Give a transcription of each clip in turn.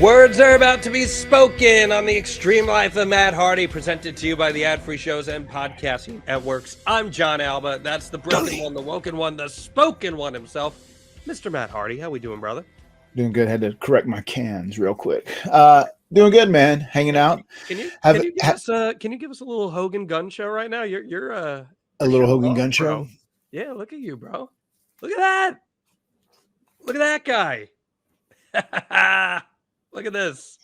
Words are about to be spoken on the Extreme Life of Matt Hardy, presented to you by the ad-free shows and podcasting networks. I'm John Alba. That's the broken one, the woken one, the spoken one himself, Mr. Matt Hardy. How we doing, brother? Doing good. Had to correct my cans real quick. Doing good, man. Hanging out. Can you give us a little Hogan gun show right now? You're a little Hogan gun show. Yeah, look at you, bro. Look at that. Look at that guy. Look at this.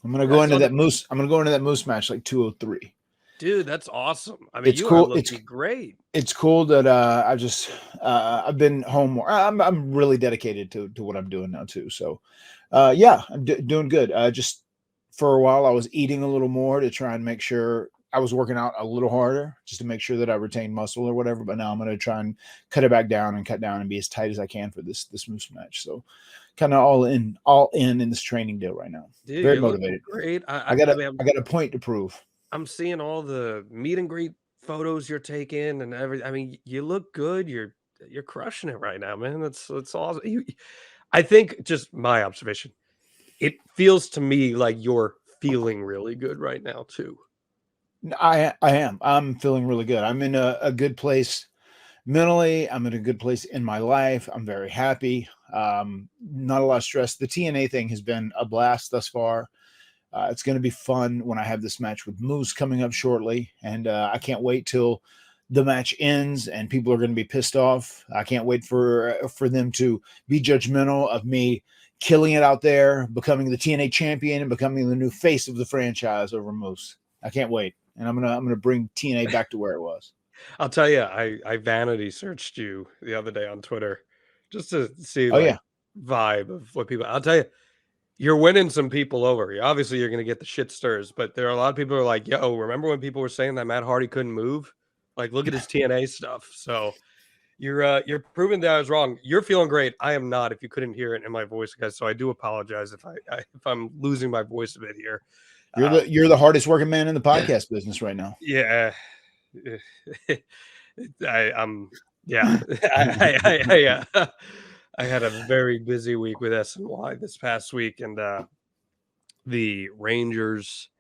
I'm gonna go into that moose. I'm gonna go into that moose match like 203. Dude, that's awesome. I mean, it's cool. It's great. It's cool that I've been home more. I'm really dedicated to what I'm doing now too. So, yeah, I'm doing good. Just for a while, I was eating a little more to try and make sure I was working out a little harder, just to make sure that I retain muscle or whatever. But now I'm gonna try and cut it back down and cut down and be as tight as I can for this moose match. So, kind of all in this training deal right now. Dude, very motivated. Great. I got a point to prove. I'm seeing all the meet and greet photos you're taking and everything. I mean, you look good. You're crushing it right now, man. That's awesome. I think, just my observation, it feels to me like you're feeling really good right now too. I am. I'm feeling really good. I'm in a good place mentally. I'm in a good place in my life. I'm very happy. Not a lot of stress. The TNA thing has been a blast thus far. It's going to be fun when I have this match with Moose coming up shortly. And I can't wait till the match ends and people are going to be pissed off. I can't wait for them to be judgmental of me killing it out there, becoming the TNA champion and becoming the new face of the franchise over Moose. I can't wait. And I'm gonna bring TNA back to where it was. I'll tell you, I vanity searched you the other day on Twitter just to see vibe of what people. I'll tell you, you're winning some people over. Obviously, you're going to get the shit stirs, but there are a lot of people who are like, yo, remember when people were saying that Matt Hardy couldn't move? Like, look at his TNA stuff. So you're proving that I was wrong. You're feeling great. I am not, if you couldn't hear it in my voice, guys. So I do apologize if I'm losing my voice a bit here. You're the hardest working man in the podcast business right now. Yeah. I had a very busy week with SNY this past week, and the Rangers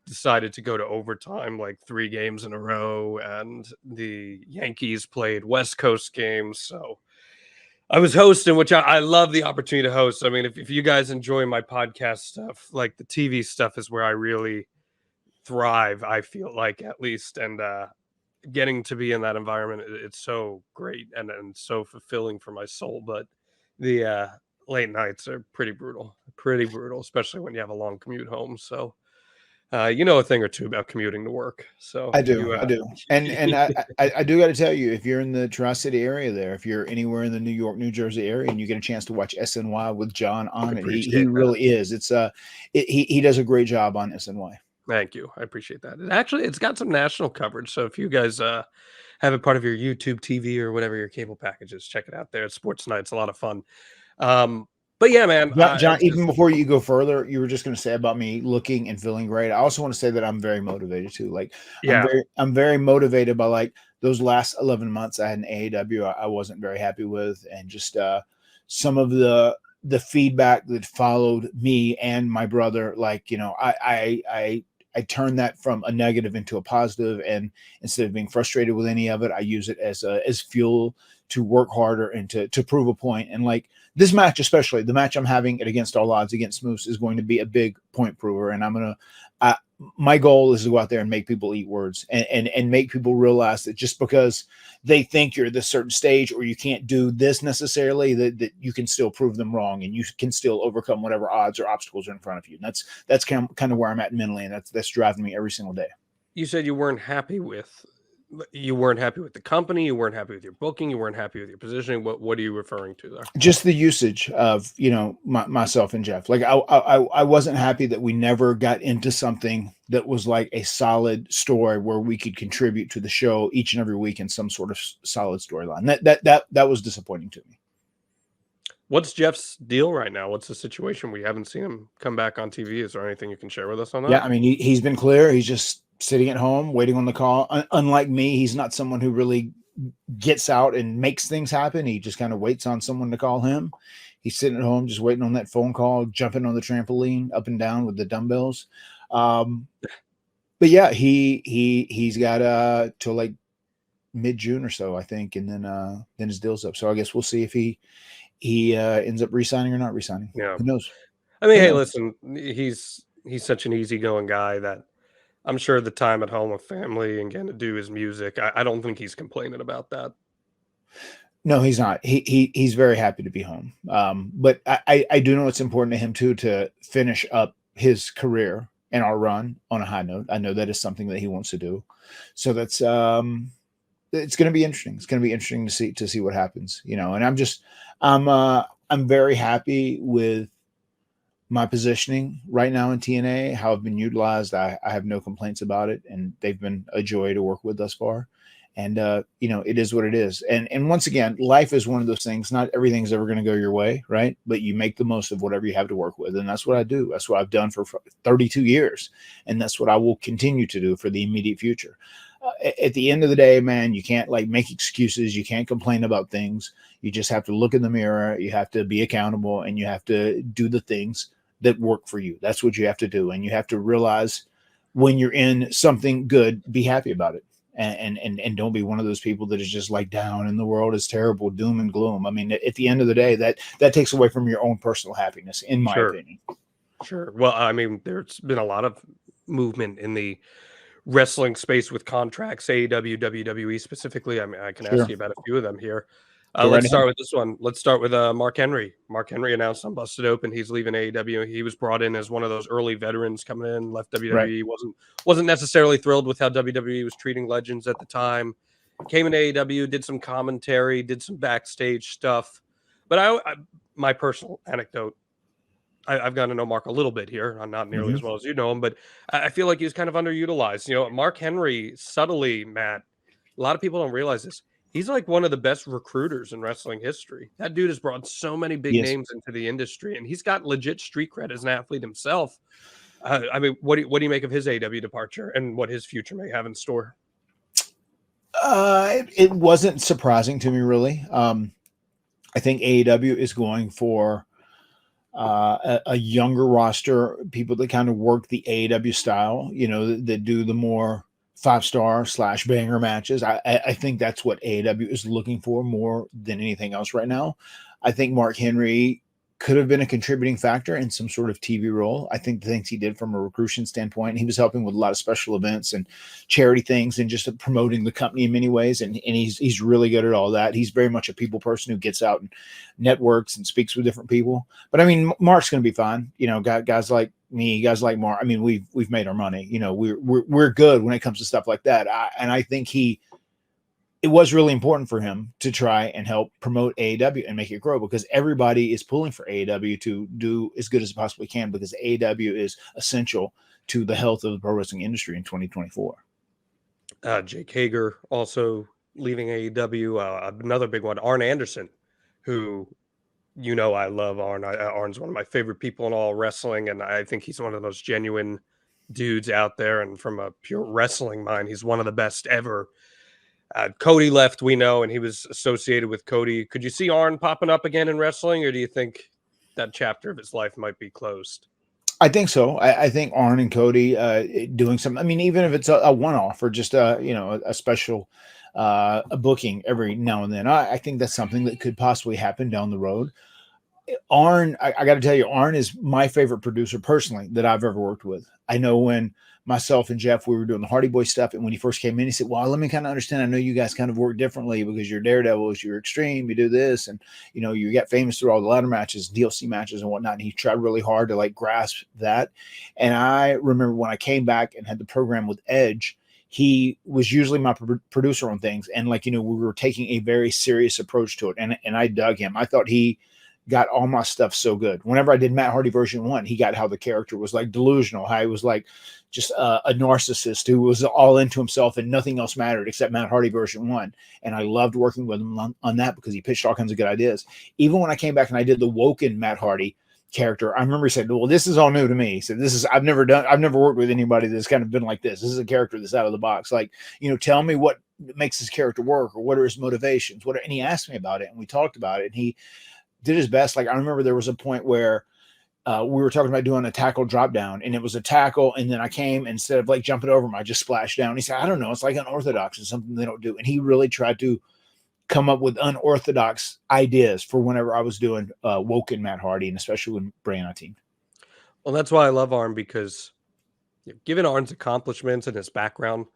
decided to go to overtime, like 3 games in a row, and the Yankees played West Coast games. So I was hosting, which I love the opportunity to host. I mean, if you guys enjoy my podcast stuff, like the TV stuff is where I really thrive, I feel like, at least. And getting to be in that environment, it's so great and so fulfilling for my soul. But the late nights are pretty brutal, especially when you have a long commute home. So you know a thing or two about commuting to work. So I do. And I do got to tell you, if you're in the Tri-City area there, if you're anywhere in the New York, New Jersey area and you get a chance to watch SNY with John on it, he really is. He does a great job on SNY. Thank you. I appreciate that. It's got some national coverage. So if you guys have it part of your YouTube TV or whatever your cable package is, check it out there. It's Sports Night. It's a lot of fun. But yeah, man. John, even before you go further, you were just going to say about me looking and feeling great. I also want to say that I'm very motivated too. Like, yeah, I'm very motivated by like those last 11 months I had in AEW. I wasn't very happy with, and just some of the feedback that followed me and my brother. Like, you know, I turned that from a negative into a positive, and instead of being frustrated with any of it, I use it as fuel to work harder and to prove a point. And like this match, especially the match I'm having at Against All Odds against Moose, is going to be a big point prover. And my goal is to go out there and make people eat words and make people realize that just because they think you're at this certain stage or you can't do this necessarily, that you can still prove them wrong and you can still overcome whatever odds or obstacles are in front of you. And that's kind of where I'm at mentally, and that's driving me every single day. You said you weren't happy with the company, you weren't happy with your booking, you weren't happy with your positioning. What are you referring to there? Just the usage of, you know, myself and Jeff. Like I wasn't happy that we never got into something that was like a solid story where we could contribute to the show each and every week in some sort of solid storyline. That was disappointing to me. What's Jeff's deal right now? What's the situation? We haven't seen him come back on TV. Is there anything you can share with us on that? Yeah, I mean, he's been clear. He's just sitting at home waiting on the call. Unlike me, he's not someone who really gets out and makes things happen. He just kind of waits on someone to call him. He's sitting at home just waiting on that phone call, jumping on the trampoline up and down with the dumbbells. But yeah, he's got till like mid-June or so, I think, and then his deal's up. So I guess we'll see if he ends up re-signing or not re-signing. Yeah. Who knows? I mean, hey, listen, he's such an easygoing guy that I'm sure the time at home with family and getting to do his music, I don't think he's complaining about that. No, he's not. He's very happy to be home. But I do know it's important to him too to finish up his career and our run on a high note. I know that is something that he wants to do. So that's it's going to be interesting. It's going to be interesting to see what happens, you know. And I'm very happy with my positioning right now in TNA, how I've been utilized. I have no complaints about it, and they've been a joy to work with thus far. And you know, it is what it is. And once again, life is one of those things. Not everything's ever going to go your way, right? But you make the most of whatever you have to work with, and that's what I do. That's what I've done for 32 years, and that's what I will continue to do for the immediate future. At the end of the day, man, you can't like make excuses. You can't complain about things. You just have to look in the mirror. You have to be accountable, and you have to do the things that work for you. That's what you have to do, and you have to realize when you're in something good, be happy about it. And don't be one of those people that is just like down and the world is terrible, doom and gloom. I mean, at the end of the day, that takes away from your own personal happiness, in my opinion. Sure. Well, I mean, there's been a lot of movement in the wrestling space with contracts, AEW, WWE specifically. I mean, I can ask you about a few of them here. Let's start with this one. Let's start with Mark Henry. Mark Henry announced on Busted Open he's leaving AEW. He was brought in as one of those early veterans coming in, left WWE. Right. Wasn't necessarily thrilled with how WWE was treating legends at the time. Came in AEW, did some commentary, did some backstage stuff. But my personal anecdote, I've gotten to know Mark a little bit here. I'm not nearly as well as you know him, but I feel like he was kind of underutilized. You know, Mark Henry, subtly, Matt, a lot of people don't realize this. He's like one of the best recruiters in wrestling history. That dude has brought so many big names into the industry, and he's got legit street cred as an athlete himself. I mean, what do you make of his AEW departure and what his future may have in store? It wasn't surprising to me, really. I think AEW is going for a younger roster, people that kind of work the AEW style, you know, that do the more 5-star / banger matches. I think that's what AEW is looking for more than anything else right now. I think Mark Henry could have been a contributing factor in some sort of TV role. I think the things he did from a recruitment standpoint, he was helping with a lot of special events and charity things and just promoting the company in many ways. And he's really good at all that. He's very much a people person who gets out and networks and speaks with different people. But I mean, Mark's going to be fine. You know, guys like me, guys like Mark. I mean, we've made our money. You know, we're good when it comes to stuff like that. And I think it was really important for him to try and help promote AEW and make it grow, because everybody is pulling for AEW to do as good as it possibly can, because AEW is essential to the health of the pro wrestling industry in 2024. Jake Hager also leaving AEW. Another big one, Arn Anderson, who, you know, I love Arn. Arn's one of my favorite people in all wrestling, and I think he's one of the most genuine dudes out there. And from a pure wrestling mind, he's one of the best ever. Cody left, we know, and he was associated with Cody. Could you see Arn popping up again in wrestling, or do you think that chapter of his life might be closed? I think so. I think Arn and Cody doing something. I mean, even if it's a one-off or just a special a booking every now and then, I think that's something that could possibly happen down the road. Arn, I got to tell you, Arn is my favorite producer personally that I've ever worked with. I know when myself and Jeff, we were doing the Hardy Boy stuff, and when he first came in, he said, well, let me kind of understand. I know you guys kind of work differently because you're Daredevils, you're Extreme, you do this, and you know, you get famous through all the ladder matches, DLC matches and whatnot. And he tried really hard to like grasp that. And I remember when I came back and had the program with Edge, he was usually my producer on things. And like, you know, we were taking a very serious approach to it. And I dug him. I thought he got all my stuff so good. Whenever I did Matt Hardy version 1, he got how the character was like delusional, how he was like just a narcissist who was all into himself and nothing else mattered except Matt Hardy version 1. And I loved working with him on that because he pitched all kinds of good ideas. Even when I came back and I did the Woken Matt Hardy character, I remember he said, well, this is all new to me. He said, I've never worked with anybody that's kind of been like this. This is a character that's out of the box. Like, you know, tell me what makes his character work, or what are his motivations? And he asked me about it, and we talked about it, and he did his best. Like I remember there was a point where we were talking about doing a tackle drop down, and it was a tackle, and then I came, instead of like jumping over him, I just splashed down. He said, I don't know, it's like unorthodox. It's something they don't do. And he really tried to come up with unorthodox ideas for whenever I was doing Woken Matt Hardy, and especially when Bray and I teamed. Well, that's why I love Arn, because given Arn's accomplishments and his background,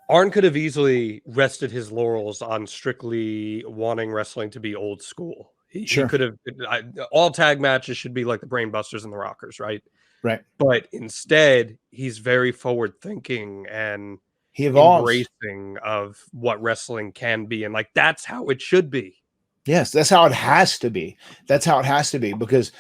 Arn could have easily rested his laurels on strictly wanting wrestling to be old school. He could have, all tag matches should be like the Brain Busters and the Rockers, right? Right. But instead, he's very forward thinking and he evolves, embracing of what wrestling can be. And like, that's how it should be. Yes, that's how it has to be. That's how it has to be, because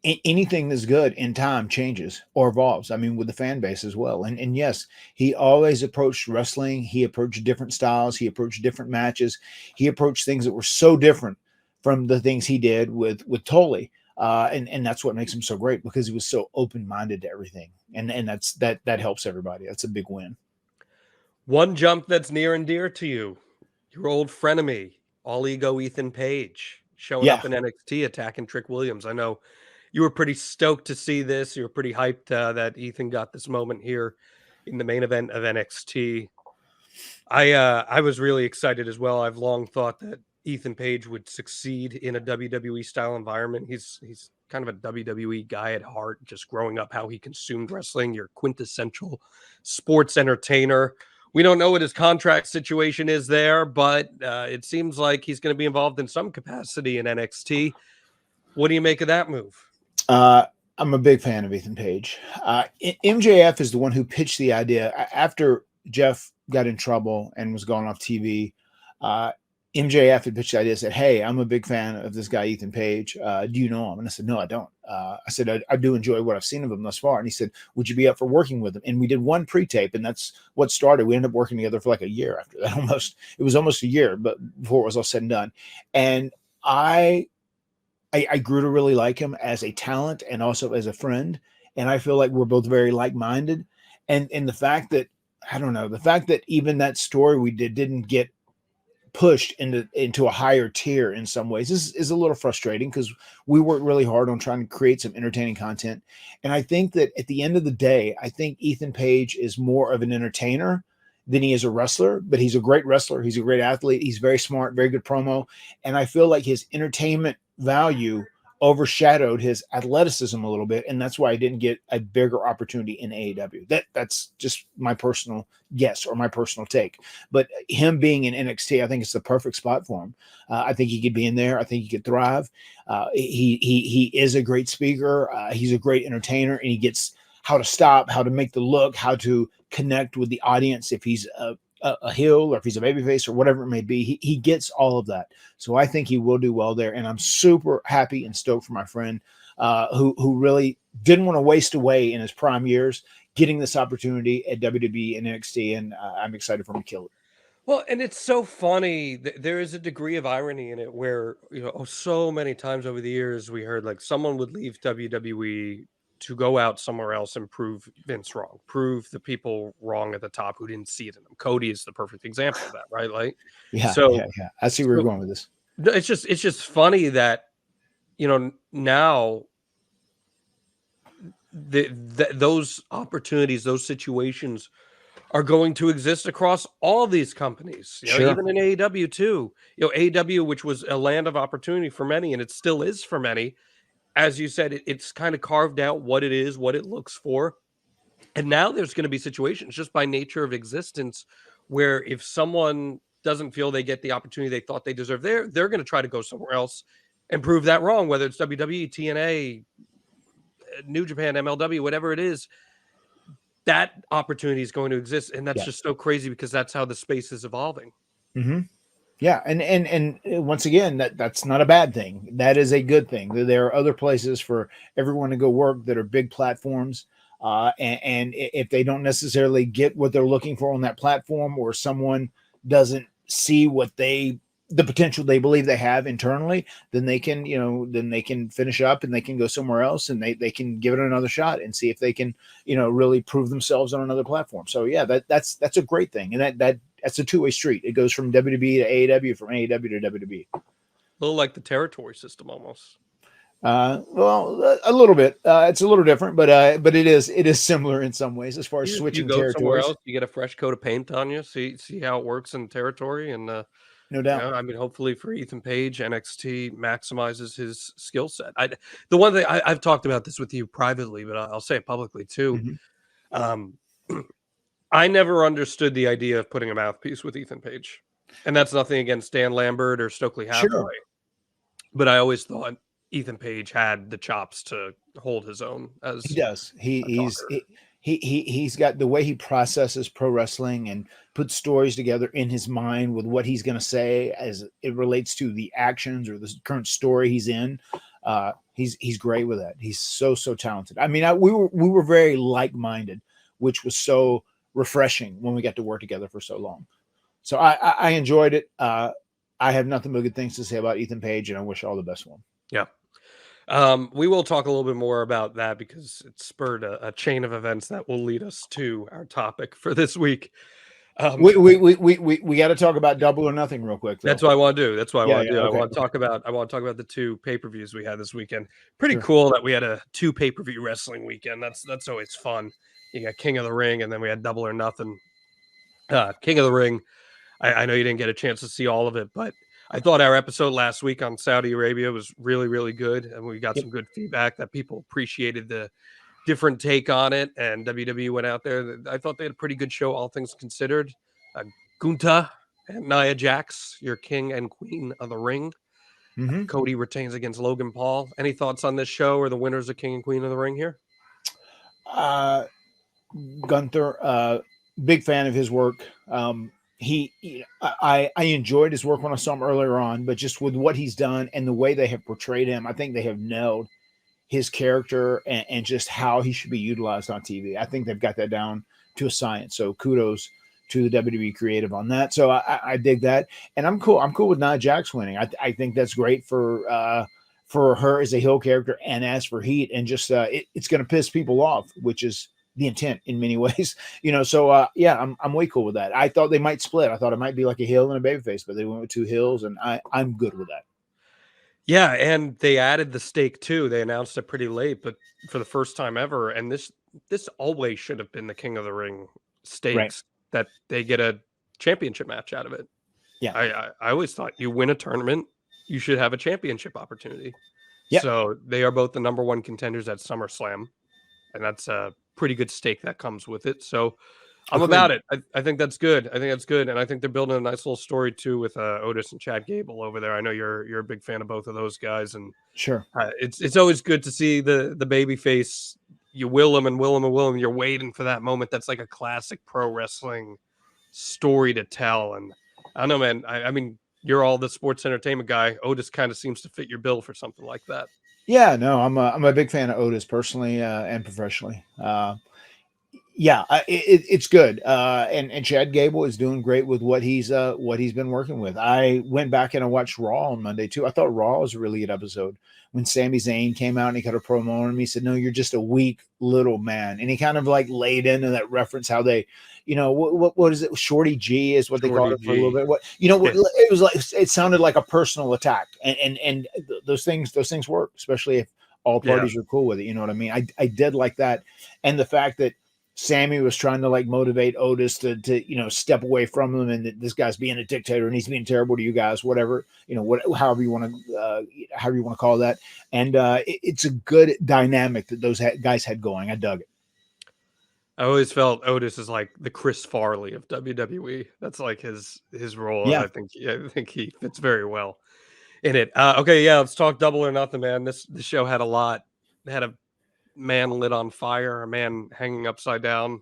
anything that's good in time changes or evolves. I mean, with the fan base as well. And yes, he always approached wrestling. He approached different styles. He approached different matches. He approached things that were so different from the things he did with Tully. And that's what makes him so great, because he was so open-minded to everything. And that helps everybody. That's a big win. One jump that's near and dear to you, your old frenemy, All Ego Ethan Page, showing up in NXT, attacking Trick Williams. I know you were pretty stoked to see this. You were pretty hyped that Ethan got this moment here in the main event of NXT. I was really excited as well. I've long thought that Ethan Page would succeed in a WWE style environment. He's kind of a WWE guy at heart, just growing up how he consumed wrestling, your quintessential sports entertainer. We don't know what his contract situation is there, but it seems like he's going to be involved in some capacity in NXT. What do you make of that move? I'm a big fan of Ethan Page. MJF is the one who pitched the idea after Jeff got in trouble and was going off TV. MJF had pitched the idea, said, hey, I'm a big fan of this guy, Ethan Page. Do you know him? And I said, no, I don't. I said, I do enjoy what I've seen of him thus far. And he said, would you be up for working with him? And we did one pre-tape, and that's what started. We ended up working together for like a year after that. It was almost a year, but before it was all said and done. And I grew to really like him as a talent and also as a friend. And I feel like we're both very like-minded. And the fact that, I don't know, the fact that even that story we didn't get pushed into a higher tier in some ways is a little frustrating, because we worked really hard on trying to create some entertaining content. And I think that at the end of the day, I think Ethan Page is more of an entertainer than he is a wrestler, but he's a great wrestler. He's a great athlete. He's very smart, very good promo. And I feel like his entertainment value overshadowed his athleticism a little bit, and that's why I didn't get a bigger opportunity in AEW. That's just my personal guess or my personal take. But him being in NXT, I think it's the perfect spot for him. I think he could be in there. I think he could thrive. He is a great speaker. He's a great entertainer, and he gets how to stop, how to make the look, how to connect with the audience. If he's a heel or if he's a babyface or whatever it may be, he gets all of that. So I think he will do well there. And I'm super happy and stoked for my friend who really didn't want to waste away in his prime years getting this opportunity at WWE and NXT. And I'm excited for him to kill it. Well, and it's so funny. There is a degree of irony in it where, so many times over the years we heard like someone would leave WWE to go out somewhere else and prove Vince wrong, prove the people wrong at the top who didn't see it in them. Cody is the perfect example of that, right? Like, yeah. I see where you're going with this. It's just funny that, now those opportunities, those situations are going to exist across all these companies, even in AEW too. AEW, which was a land of opportunity for many, and it still is for many. As you said, it's kind of carved out what it is, what it looks for. And now there's going to be situations just by nature of existence where if someone doesn't feel they get the opportunity they thought they deserve, they're going to try to go somewhere else and prove that wrong, whether it's WWE, TNA, New Japan, MLW, whatever it is. That opportunity is going to exist. And that's just so crazy because that's how the space is evolving. Mm-hmm. Yeah, and once again, that's not a bad thing. That is a good thing. There are other places for everyone to go work that are big platforms. And if they don't necessarily get what they're looking for on that platform, or someone doesn't see the potential they believe they have internally, then they can finish up and they can go somewhere else, and they can give it another shot and see if they can, really prove themselves on another platform. So yeah, that's a great thing. And that's a two-way street. It goes from WWE to AEW, from AEW to WWE. little like the territory system almost. Well, a little bit. It's a little different, but it is similar in some ways as far as You switching go somewhere territories. else, you get a fresh coat of paint on you, see how it works in territory, and No doubt. I mean, hopefully for Ethan Page, NXT maximizes his skill set. The one thing I've talked about this with you privately, but I'll say it publicly too. Mm-hmm. Um, I never understood the idea of putting a mouthpiece with Ethan Page, and that's nothing against Dan Lambert or Stokely Hathaway, Sure. but I always thought Ethan Page had the chops to hold his own He as does. a talker. He's got the way he processes pro wrestling and puts stories together in his mind with what he's going to say as it relates to the actions or the current story he's in. He's great with that. He's so talented. I mean, we were very like minded, which was so refreshing when we got to work together for so long. So I enjoyed it. I have nothing but good things to say about Ethan Page, and I wish all the best for him. Yeah. We will talk a little bit more about that because it spurred a chain of events that will lead us to our topic for this week. We got to talk about Double or Nothing real quick, though. That's what I want to do. That's what I want to do. Okay, I want to talk about the two pay-per-views we had this weekend. Pretty Sure. cool that we had a 2 pay-per-view wrestling weekend. That's always fun. You got King of the Ring, and then we had Double or Nothing. King of the Ring. I know you didn't get a chance to see all of it, but I thought our episode last week on Saudi Arabia was really, really good, and we got some good feedback that people appreciated the different take on it, and WWE went out there. I thought they had a pretty good show, all things considered. Gunta and Nia Jax, your king and queen of the ring. Mm-hmm. Cody retains against Logan Paul. Any thoughts on this show or the winners of King and Queen of the Ring here? Gunther, big fan of his work. I enjoyed his work when I saw him earlier on, but just with what he's done and the way they have portrayed him, I think they have nailed his character and just how he should be utilized on TV. I think they've got that down to a science. So kudos to the WWE creative on that. So I dig that, and I'm cool. I'm cool with Nia Jax winning. I think that's great for her as a heel character, and as for Heat, and just it's going to piss people off, which is the intent in many ways, So yeah, I'm way cool with that. I thought they might split. I thought it might be like a heel and a babyface, but they went with 2 heels, and I'm good with that. Yeah, and they added the stake too. They announced it pretty late, but for the first time ever, and this always should have been the King of the Ring stakes, right, that they get a championship match out of it. Yeah, I always thought you win a tournament, you should have a championship opportunity. Yeah. So they are both the number 1 contenders at SummerSlam, and that's a pretty good stake that comes with it. So I'm about it. I think that's good. I think that's good, and I think they're building a nice little story too with Otis and Chad Gable over there. I know you're a big fan of both of those guys, and sure, it's always good to see the baby face. You will them and will them and will them. You're waiting for that moment. That's like a classic pro wrestling story to tell. And I don't know, man. I mean, you're all the sports entertainment guy. Otis kind of seems to fit your bill for something like that. Yeah, no, I'm a big fan of Otis personally and professionally. Yeah, it's good. And Chad Gable is doing great with what he's been working with. I went back and I watched Raw on Monday too. I thought Raw was a really good episode. When Sami Zayn came out and he cut a promo on him, he said, "No, you're just a weak little man," and he kind of like laid into that reference how they, what is it? Shorty G is what they called it for a little bit. What it was like. It sounded like a personal attack, and those things work, especially if all parties are cool with it. You know what I mean? I did like that, and the fact that Sammy was trying to like motivate Otis to step away from him, and that this guy's being a dictator and he's being terrible to you guys, whatever, however you want to call that. And it's a good dynamic that those guys had going. I dug it. I always felt Otis is like the Chris Farley of WWE. That's like his role. Yeah. I think he fits very well in it. Okay, yeah, let's talk Double or Nothing, man. This show had a lot. It had a man lit on fire, a man hanging upside down.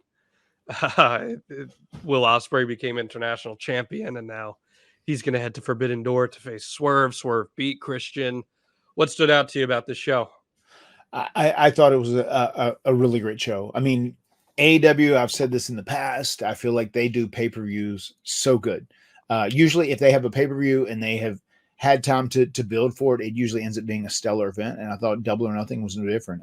Will Ospreay became international champion, and now he's going to head to Forbidden Door to face Swerve. Swerve beat Christian. What stood out to you about this show? I thought it was a really great show. I mean, AEW, I've said this in the past, I feel like they do pay-per-views so good. Usually if they have a pay-per-view and they have had time to build for it, it usually ends up being a stellar event. And I thought Double or Nothing was no different.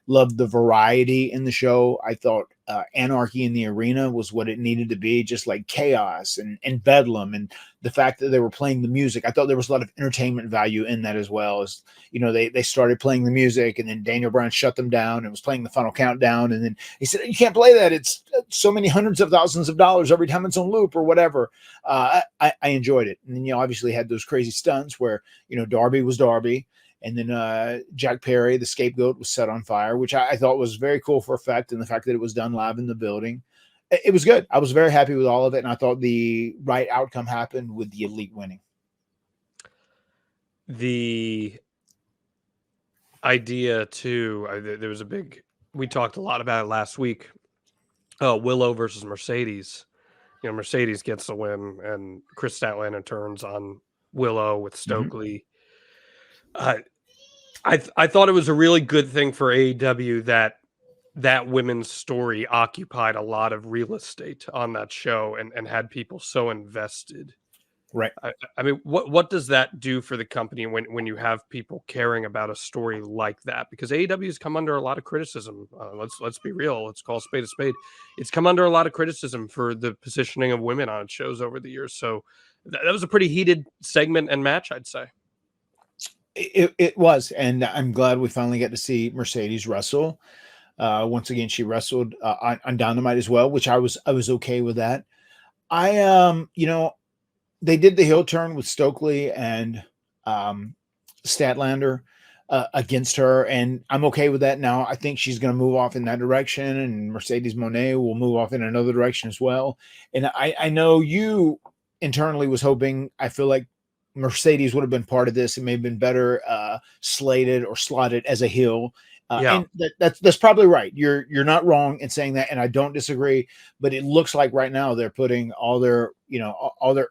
loved the variety in the show. I thought Anarchy in the Arena was what it needed to be, just like chaos and bedlam, and the fact that they were playing the music. I thought there was a lot of entertainment value in that as well. As you know, they started playing the music, and then Daniel Bryan shut them down and was playing the final countdown, and then he said, "You can't play that. It's so many hundreds of thousands of dollars every time it's on loop or whatever." I enjoyed it, and then obviously had those crazy stunts where Darby was Darby. And then Jack Perry, the scapegoat, was set on fire, which I thought was very cool for effect, and the fact that it was done live in the building. It was good. I was very happy with all of it, and I thought the right outcome happened with the Elite winning. The idea, too, there was we talked a lot about it last week, Willow versus Mercedes. Mercedes gets the win, and Chris Statlander turns on Willow with Stokely. I thought it was a really good thing for AEW that women's story occupied a lot of real estate on that show and had people so invested. Right. I mean, what does that do for the company when you have people caring about a story like that? Because AEW has come under a lot of criticism. Let's be real. Let's call a spade a spade. It's come under a lot of criticism for the positioning of women on its shows over the years. So that was a pretty heated segment and match, I'd say. It was, and I'm glad we finally got to see Mercedes wrestle. Once again, she wrestled on Dynamite as well, which I was okay with that. They did the heel turn with Stokely and Statlander against her, and I'm okay with that now. I think she's going to move off in that direction, and Mercedes Moné will move off in another direction as well. And I know you internally was hoping, I feel like Mercedes would have been part of this. It may have been better slated or slotted as a heel. And that's probably right. You're not wrong in saying that, and I don't disagree. But it looks like right now they're putting all their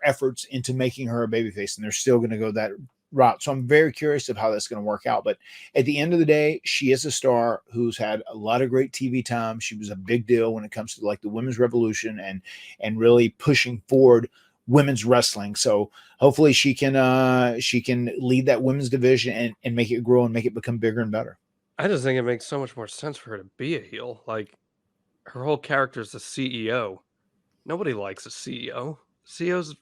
efforts into making her a babyface, and they're still going to go that route. So I'm very curious of how that's going to work out. But at the end of the day, she is a star who's had a lot of great TV time. She was a big deal when it comes to like the women's revolution and really pushing forward women's wrestling. So hopefully she can lead that women's division and make it grow and make it become bigger and better. I just think it makes so much more sense for her to be a heel. Like, her whole character is the CEO. Nobody likes a CEO. CEOs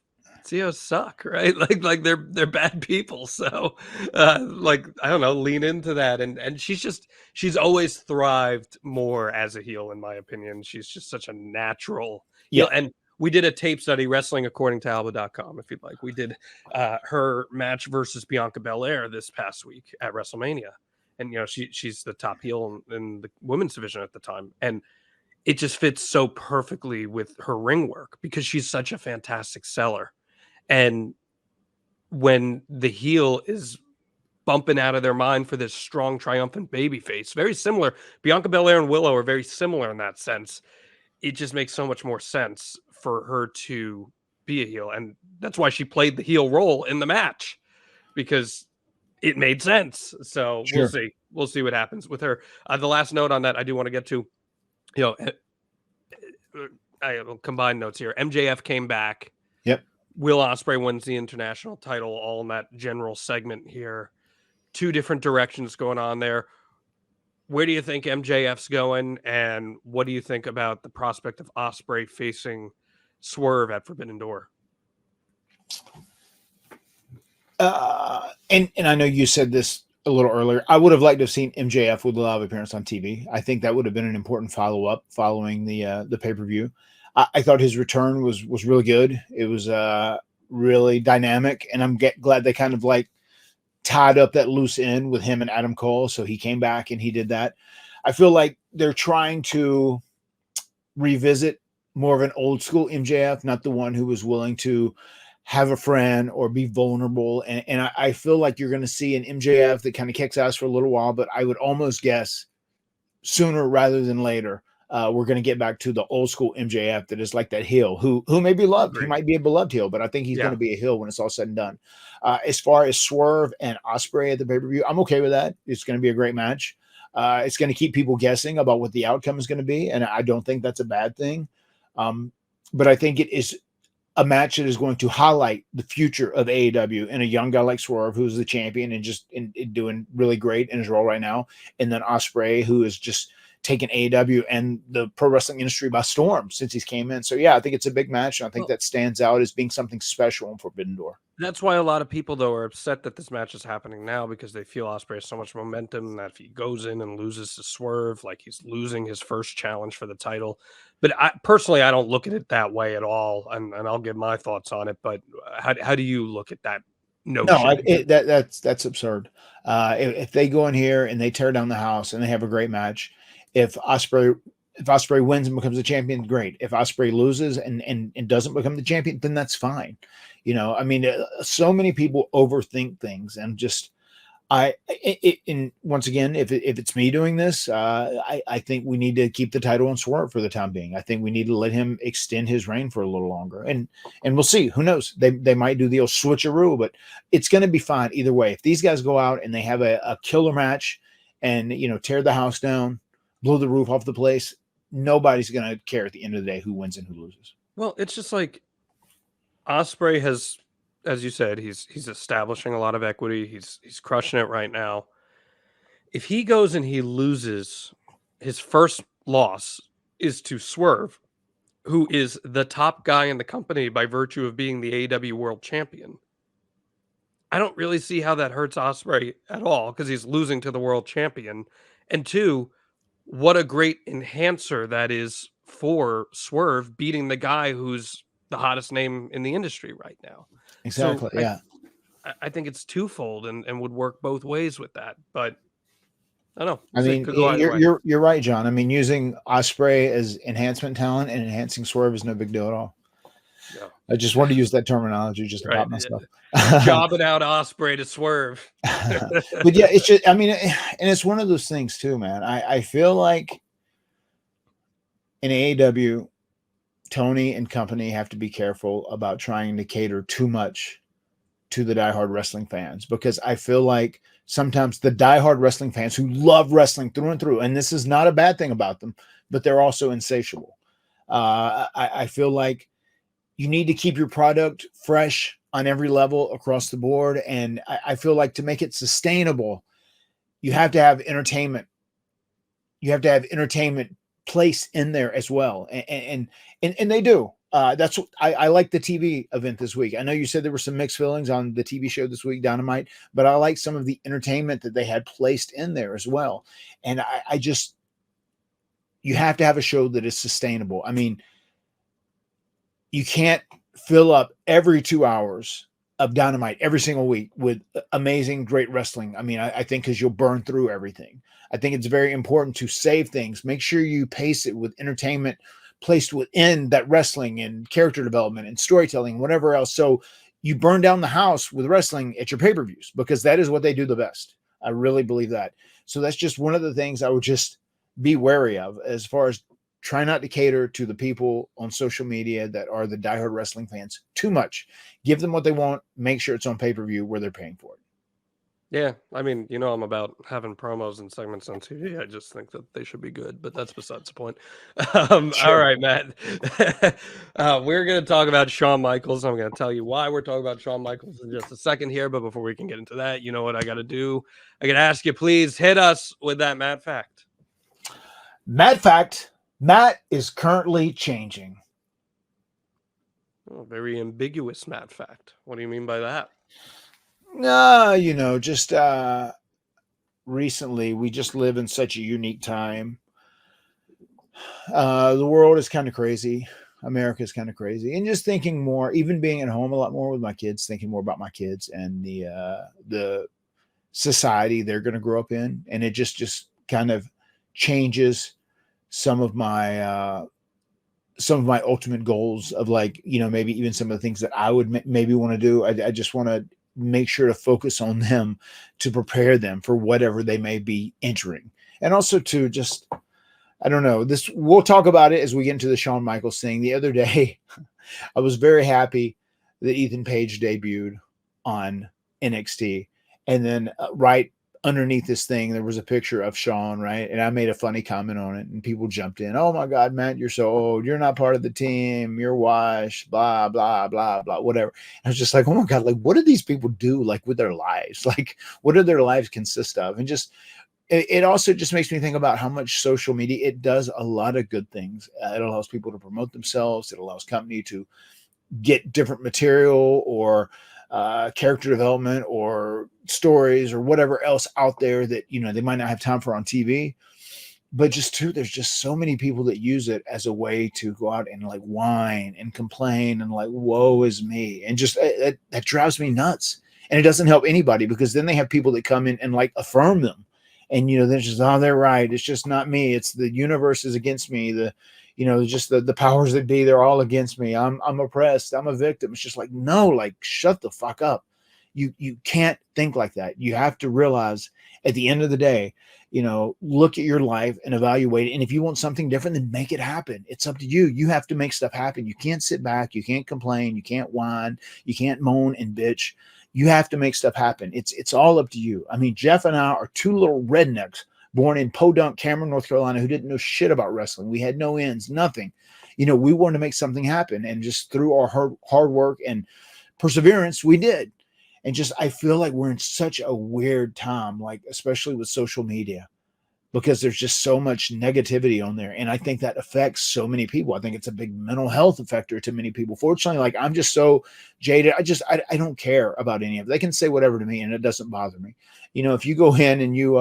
suck, right? Like they're bad people. So I don't know, lean into that. And she's always thrived more as a heel, in my opinion. She's just such a natural heel. And we did a tape study, Wrestling According to Alba.com, if you'd like. We did her match versus Bianca Belair this past week at WrestleMania. And, she's the top heel in the women's division at the time. And it just fits so perfectly with her ring work because she's such a fantastic seller. And when the heel is bumping out of their mind for this strong, triumphant babyface, very similar. Bianca Belair and Willow are very similar in that sense. It just makes so much more sense for her to be a heel. And that's why she played the heel role in the match, because it made sense. So sure. We'll see what happens with her. The last note on that I do want to get to, I have combined notes here. MJF came back. Yep. Will Ospreay wins the international title, all in that general segment here. Two different directions going on there. Where do you think MJF's going, and what do you think about the prospect of Ospreay facing Swerve at Forbidden Door? And I know you said this a little earlier. I would have liked to have seen MJF with a live appearance on TV. I think that would have been an important follow-up following the pay-per-view. I thought his return was really good. It was really dynamic, and I'm glad they kind of like tied up that loose end with him and Adam Cole. So he came back and he did that. I feel like they're trying to revisit more of an old school MJF, not the one who was willing to have a friend or be vulnerable. And I feel like you're going to see an MJF that kind of kicks ass for a little while, but I would almost guess sooner rather than later, we're going to get back to the old school MJF that is like that heel who may be loved. He might be a beloved heel, but I think he's going to be a heel when it's all said and done. As far as Swerve and Ospreay at the pay-per-view, I'm okay with that. It's going to be a great match. It's going to keep people guessing about what the outcome is going to be, and I don't think that's a bad thing. But I think it is a match that is going to highlight the future of AEW and a young guy like Swerve, who's the champion and just doing really great in his role right now. And then Ospreay, who is just taken AEW and the pro wrestling industry by storm since he's came in. So yeah, I think it's a big match. And I think that stands out as being something special in Forbidden Door. That's why a lot of people, though, are upset that this match is happening now, because they feel Ospreay has so much momentum that if he goes in and loses to Swerve, like he's losing his first challenge for the title. But personally, I don't look at it that way at all, and I'll give my thoughts on it. But how do you look at that notion? No, that's absurd. If they go in here and they tear down the house and they have a great match, if Ospreay wins and becomes the champion, great. If Ospreay loses and doesn't become the champion, then that's fine. You know, I mean, so many people overthink things, and just and once again, if it's me doing this, I think we need to keep the title on Swerve for the time being. I think we need to let him extend his reign for a little longer, and we'll see. Who knows? They might do the old switcheroo, but it's going to be fine either way. If these guys go out and they have a killer match, and tear the house down, blow the roof off the place, nobody's going to care at the end of the day who wins and who loses. Well, it's just like Ospreay has, as you said, he's establishing a lot of equity. He's crushing it right now. If he goes and he loses, his first loss is to Swerve, who is the top guy in the company by virtue of being the AEW World Champion. I don't really see how that hurts Ospreay at all, because he's losing to the World Champion. And two, what a great enhancer that is for Swerve, beating the guy who's the hottest name in the industry right now. Exactly. So yeah. I think it's twofold and would work both ways with that. But I don't know. I mean, you're right, John. I mean, using Ospreay as enhancement talent and enhancing Swerve is no big deal at all. No. I just wanted to use that terminology just to pop myself. Jobbing out Ospreay to Swerve. But yeah, it's just, I mean, and it's one of those things too, man. I feel like in AEW, Tony and company have to be careful about trying to cater too much to the diehard wrestling fans, because I feel like sometimes the diehard wrestling fans who love wrestling through and through, and this is not a bad thing about them, but they're also insatiable. I feel like you need to keep your product fresh on every level across the board. And I feel like to make it sustainable, you have to have entertainment. You have to have entertainment place in there as well. And they do. That's what I like the TV event this week. I know you said there were some mixed feelings on the TV show this week, Dynamite, but I like some of the entertainment that they had placed in there as well. And I just, you have to have a show that is sustainable. I mean, you can't fill up every 2 hours of Dynamite every single week with amazing, great wrestling. I mean, I think because you'll burn through everything. I think it's very important to save things. Make sure you pace it with entertainment placed within that wrestling and character development and storytelling, whatever else. So you burn down the house with wrestling at your pay-per-views, because that is what they do the best. I really believe that. So that's just one of the things I would just be wary of, as far as try not to cater to the people on social media that are the diehard wrestling fans too much. Give them what they want. Make sure it's on pay-per-view where they're paying for it. Yeah, I mean, I'm about having promos and segments on TV. I just think that they should be good, but that's besides the point. Sure. All right, Matt. We're going to talk about Shawn Michaels. I'm going to tell you why we're talking about Shawn Michaels in just a second here, but before we can get into that, you know what I got to do? I got to ask you, please hit us with that Matt fact. Matt fact: Matt is currently changing. Oh, very ambiguous Matt fact. What do you mean by that? No, just recently we just live in such a unique time. The world is kind of crazy. America is kind of crazy. And just thinking more, even being at home a lot more with my kids, thinking more about my kids and the society they're going to grow up in. And it just kind of changes some of my ultimate goals of, like, maybe even some of the things that I would maybe want to do. I just want to make sure to focus on them to prepare them for whatever they may be entering. And also to just, I don't know, we'll talk about it as we get into the Shawn Michaels thing. The other day, I was very happy that Ethan Page debuted on NXT. And then right underneath this thing, there was a picture of Shawn, right? And I made a funny comment on it, and people jumped in. Oh my God, Matt, you're so old. You're not part of the team. You're washed. Blah blah blah blah. Whatever. And I was just like, oh my God, like what do these people do like with their lives? Like what do their lives consist of? And just it also just makes me think about how much social media, it does a lot of good things. It allows people to promote themselves. It allows company to get different material or character development or stories or whatever else out there that, you know, they might not have time for on TV. But just too, there's just so many people that use it as a way to go out and like whine and complain and like, woe is me. And just that drives me nuts. And it doesn't help anybody, because then they have people that come in and like affirm them. And, you know, they're just, oh, they're right. It's just not me. It's the universe is against me. Just the powers that be, they're all against me. I'm oppressed. I'm a victim. It's just like, no, like, shut the fuck up. You can't think like that. You have to realize at the end of the day, you know, look at your life and evaluate it. And if you want something different, then make it happen. It's up to you. You have to make stuff happen. You can't sit back. You can't complain. You can't whine. You can't moan and bitch. You have to make stuff happen. It's all up to you. I mean, Jeff and I are two little rednecks born in Podunk, Cameron, North Carolina, who didn't know shit about wrestling. We had no ends, nothing. You know, we wanted to make something happen. And just through our hard work and perseverance, we did. And just, I feel like we're in such a weird time, like, especially with social media, because there's just so much negativity on there. And I think that affects so many people. I think it's a big mental health factor to many people. Fortunately, like, I'm just so jaded. I don't care about any of it. They can say whatever to me and it doesn't bother me. You know, if you go in and you,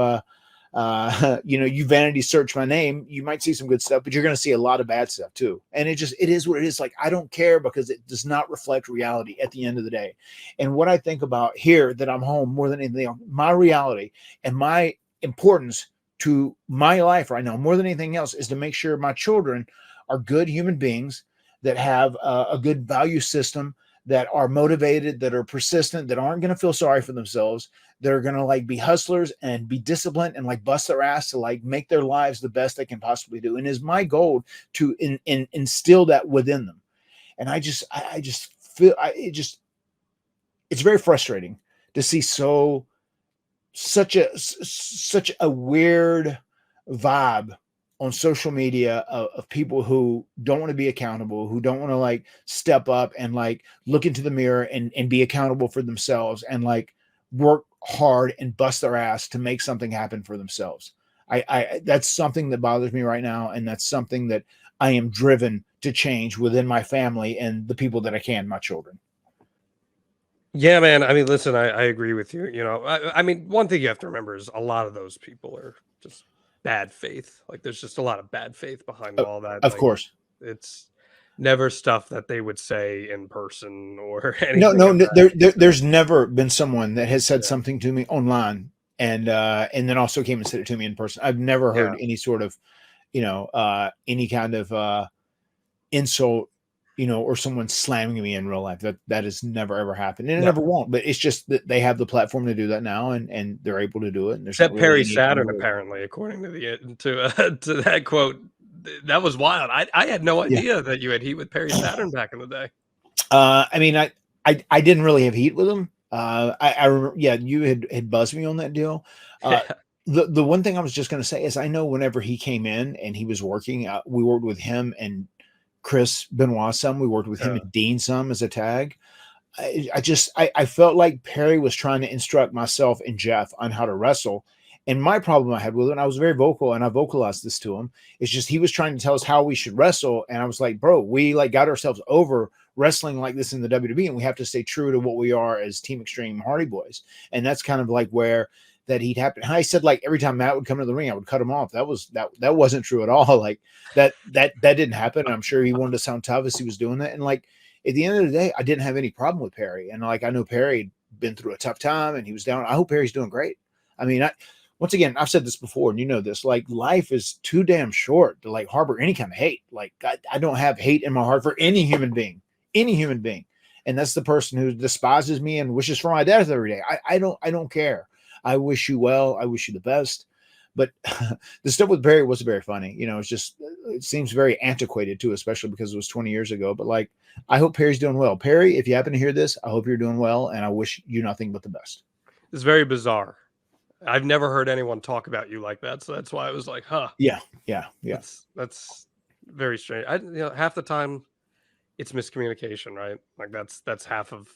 you vanity search my name, you might see some good stuff, but you're going to see a lot of bad stuff too. And it is what it is. Like, I don't care, because it does not reflect reality at the end of the day. And what I think about here, that I'm home more than anything else, my reality and my importance to my life right now, more than anything else, is to make sure my children are good human beings that have a good value system, that are motivated, that are persistent, that aren't going to feel sorry for themselves. They're going to like be hustlers and be disciplined and like bust their ass to like make their lives the best they can possibly do. And is my goal to instill that within them. And I just feel it's very frustrating to see such a weird vibe on social media of people who don't want to be accountable, who don't want to like step up and like look into the mirror and be accountable for themselves and like work hard and bust their ass to make something happen for themselves. I that's something that bothers me right now. And that's something that I am driven to change within my family and the people that I can, my children. Yeah, man. I mean, listen, I agree with you. You know, I mean, one thing you have to remember is a lot of those people are just bad faith. Like, there's just a lot of bad faith behind all that. Of Like, course. it's never stuff that they would say in person or No, anything of that. there's never been someone that has said Yeah. something to me online and then also came and said it to me in person. I've never heard any sort of, any kind of insult, or someone slamming me in real life. That has never ever happened, and it never won't. But it's just that they have the platform to do that now, and they're able to do it. And there's Except not really Perry Saturn, apparently, according to to that quote. That was wild. I had no idea that you had heat with Perry Saturn back in the day. I mean, I didn't really have heat with him. I remember, you had buzzed me on that deal. The one thing I was just going to say is I know whenever he came in and he was working, we worked with him and Chris Benoit some. We worked with him and Dean some as a tag. I felt like Perry was trying to instruct myself and Jeff on how to wrestle. And my problem I had with it, and I was very vocal and I vocalized this to him, is just he was trying to tell us how we should wrestle. And I was like, bro, we like got ourselves over wrestling like this in the WWE, and we have to stay true to what we are as Team Extreme Hardy Boys. And that's kind of like where that he'd happen. I said, like, every time Matt would come to the ring, I would cut him off. That wasn't true at all. Like that didn't happen. I'm sure he wanted to sound tough as he was doing that. And like at the end of the day, I didn't have any problem with Perry. And like I know Perry had been through a tough time and he was down. I hope Perry's doing great. I mean, once again, I've said this before, and you know this, like life is too damn short to like harbor any kind of hate. Like I don't have hate in my heart for any human being. And that's the person who despises me and wishes for my death every day. I don't care. I wish you well. I wish you the best. But the stuff with Perry was very funny. It's just, it seems very antiquated too, especially because it was 20 years ago. But like, I hope Perry's doing well. Perry, if you happen to hear this, I hope you're doing well. And I wish you nothing but the best. It's very bizarre. I've never heard anyone talk about you like that, so that's why I was like, huh. Yeah. That's very strange. Half the time it's miscommunication, right? Like that's half of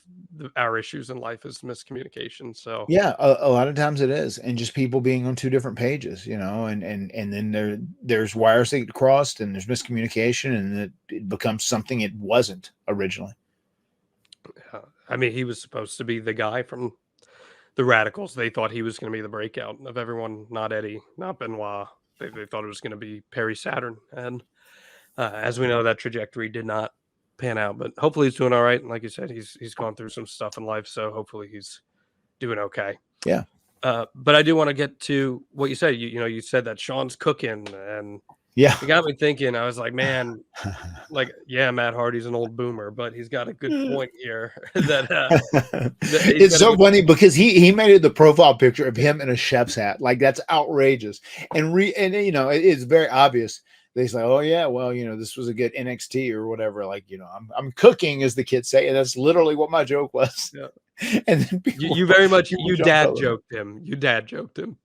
our issues in life is miscommunication. So Yeah, a lot of times it is, and just people being on two different pages, and then there's wires that get crossed, and there's miscommunication, and it becomes something it wasn't originally. yeah. I mean, he was supposed to be the guy from the Radicals. They thought he was going to be the breakout of everyone, not Eddie, not Benoit. They thought it was going to be Perry Saturn, and as we know, that trajectory did not pan out. But hopefully, he's doing all right. And like you said, he's gone through some stuff in life, so hopefully, he's doing okay. Yeah. But I do want to get to what you said. You said that Shawn's cooking, and Yeah, it got me thinking. I was like, man, like, yeah, Matt Hardy's an old boomer, but he's got a good point here. It's so funny because he made it the profile picture of him in a chef's hat. Like, that's outrageous, and it is very obvious. They say, oh yeah, well, this was a good NXT or whatever. Like, I'm cooking, as the kids say, and that's literally what my joke was. Yeah. And then you very much you dad joked him. You dad joked him.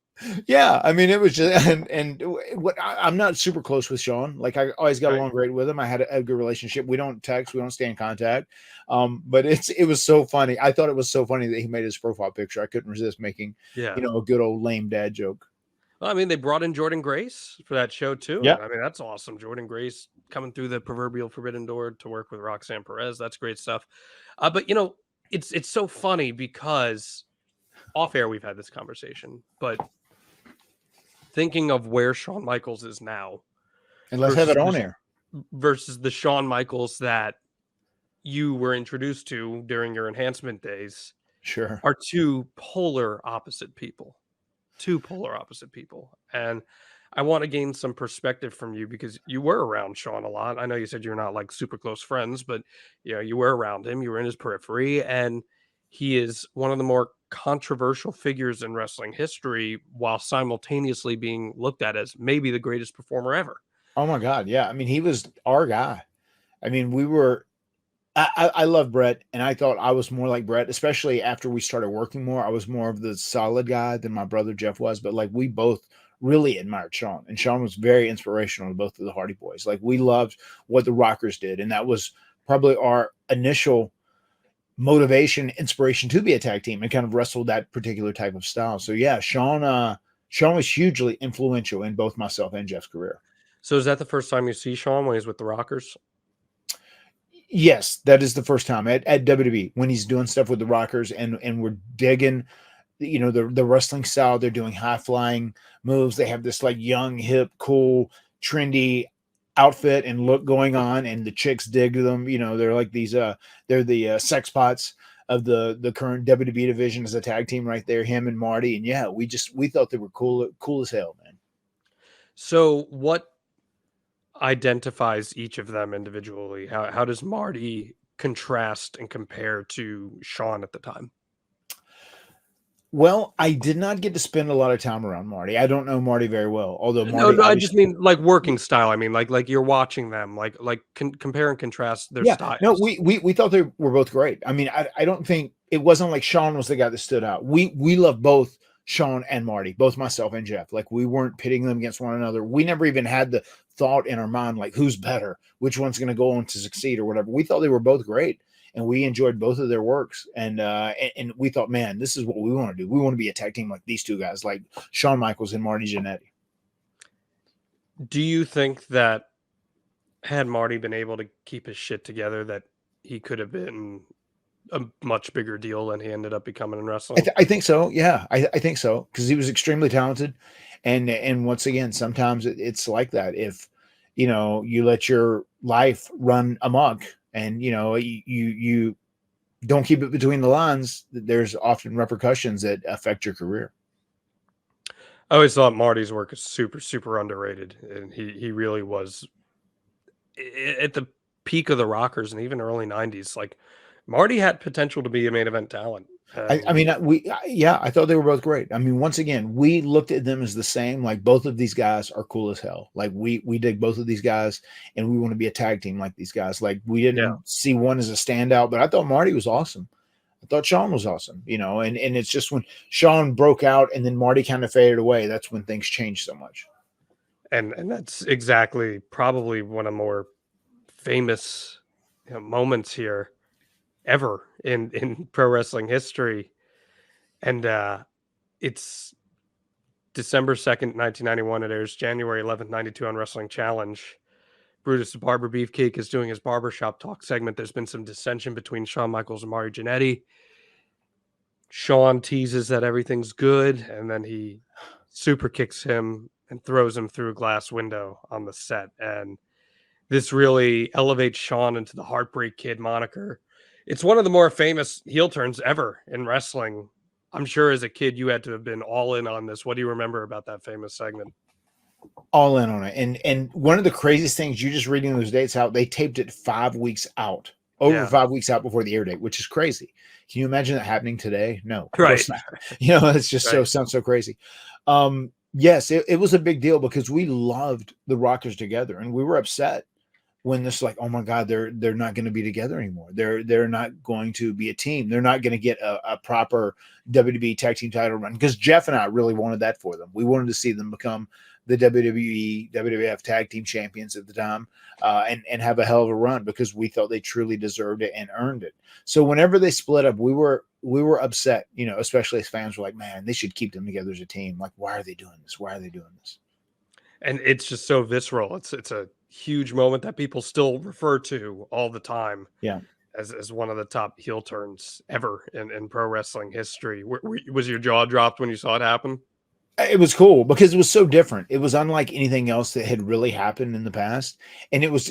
Yeah, I mean, it was just and what I'm not super close with Shawn. Like, I always got along great with him. I had a good relationship. We don't text, we don't stay in contact. But it was so funny. I thought it was so funny that he made his profile picture. I couldn't resist making a good old lame dad joke. Well, I mean, they brought in Jordan Grace for that show too. Yeah, I mean, that's awesome. Jordan Grace coming through the proverbial forbidden door to work with Roxanne Perez. That's great stuff. But it's so funny because off air we've had this conversation, but thinking of where Shawn Michaels is now, and let's have it on air, versus the Shawn Michaels that you were introduced to during your enhancement days, sure, are two polar opposite people. And I want to gain some perspective from you because you were around Shawn a lot. I know you said you're not like super close friends, but you were around him. You were in his periphery, and he is one of the more controversial figures in wrestling history while simultaneously being looked at as maybe the greatest performer ever. Oh my God. Yeah. I mean, he was our guy. I mean, I love Brett, and I thought I was more like Brett, especially after we started working more. I was more of the solid guy than my brother Jeff was, but like, we both really admired Shawn, and Shawn was very inspirational to both of the Hardy Boys. Like, we loved what the Rockers did, and that was probably our initial motivation, inspiration to be a tag team and kind of wrestle that particular type of style. So yeah, Shawn was hugely influential in both myself and Jeff's career. So is that the first time you see Shawn when he's with the Rockers? Yes, that is the first time at WWE when he's doing stuff with the Rockers, and we're digging, the wrestling style. They're doing high flying moves. They have this like young, hip, cool, trendy outfit and look going on, and the chicks dig them. They're like these they're the sex pots of the current WWE division as a tag team right there, him and Marty. And yeah, we thought they were cool as hell, man. So what identifies each of them individually? How does Marty contrast and compare to Shawn at the time? Well, I did not get to spend a lot of time around Marty. I don't know Marty very well, although Marty. No, I just mean like working style. I mean, like you're watching them, like compare and contrast their styles. No, we thought they were both great. I mean, I don't think it wasn't like Shawn was the guy that stood out. We love both Shawn and Marty, both myself and Jeff. Like, we weren't pitting them against one another. We never even had the thought in our mind, like, who's better, which one's going to go on to succeed or whatever. We thought they were both great, and we enjoyed both of their works. And we thought, man, this is what we want to do. We want to be a tag team like these two guys, like Shawn Michaels and Marty Jannetty. Do you think that had Marty been able to keep his shit together, that he could have been a much bigger deal than he ended up becoming in wrestling? I think so. Yeah, I think so, because he was extremely talented, and once again, sometimes it's like that. If you let your life run amok, and you don't keep it between the lines, there's often repercussions that affect your career. I always thought Marty's work is super, super underrated, and he really was at the peak of the Rockers and even early 90s. Like, Marty had potential to be a main event talent. I thought they were both great. I mean, once again, we looked at them as the same. Like, both of these guys are cool as hell. Like, we dig both of these guys, and we want to be a tag team like these guys. Like, we didn't see one as a standout, but I thought Marty was awesome. I thought Shawn was awesome, you know, and it's just when Shawn broke out and then Marty kind of faded away, that's when things changed so much. And that's exactly probably one of more famous moments here ever in pro wrestling history. And it's December 2nd, 1991. It airs January 11th, 92 on Wrestling Challenge. Brutus the Barber Beefcake is doing his barbershop talk segment. There's been some dissension between Shawn Michaels and Marty Jannetty. Shawn teases that everything's good, and then he super kicks him and throws him through a glass window on the set. And this really elevates Shawn into the Heartbreak Kid moniker. It's one of the more famous heel turns ever in wrestling. I'm sure as a kid you had to have been all in on this. What do you remember about that famous segment? All in on it. And one of the craziest things, you just reading those dates out, they taped it 5 weeks out, over 5 weeks out before the air date, which is crazy. Can you imagine that happening today? No, of course not. You know, it's just sounds so crazy. Yes, it was a big deal because we loved the Rockers together, and we were upset when this, like, oh my God, they're not going to be together anymore. They're not going to be a team. They're not going to get a proper WWE tag team title run, because Jeff and I really wanted that for them. We wanted to see them become the WWE, WWF tag team champions at the time, and have a hell of a run, because we thought they truly deserved it and earned it. So whenever they split up, we were upset, you know, especially as fans were like, man, they should keep them together as a team. Like, why are they doing this? Why are they doing this? And it's just so visceral. It's a huge moment that people still refer to all the time. Yeah. As one of the top heel turns ever in pro wrestling history. Was your jaw dropped when you saw it happen? It was cool because it was so different. It was unlike anything else that had really happened in the past. And it was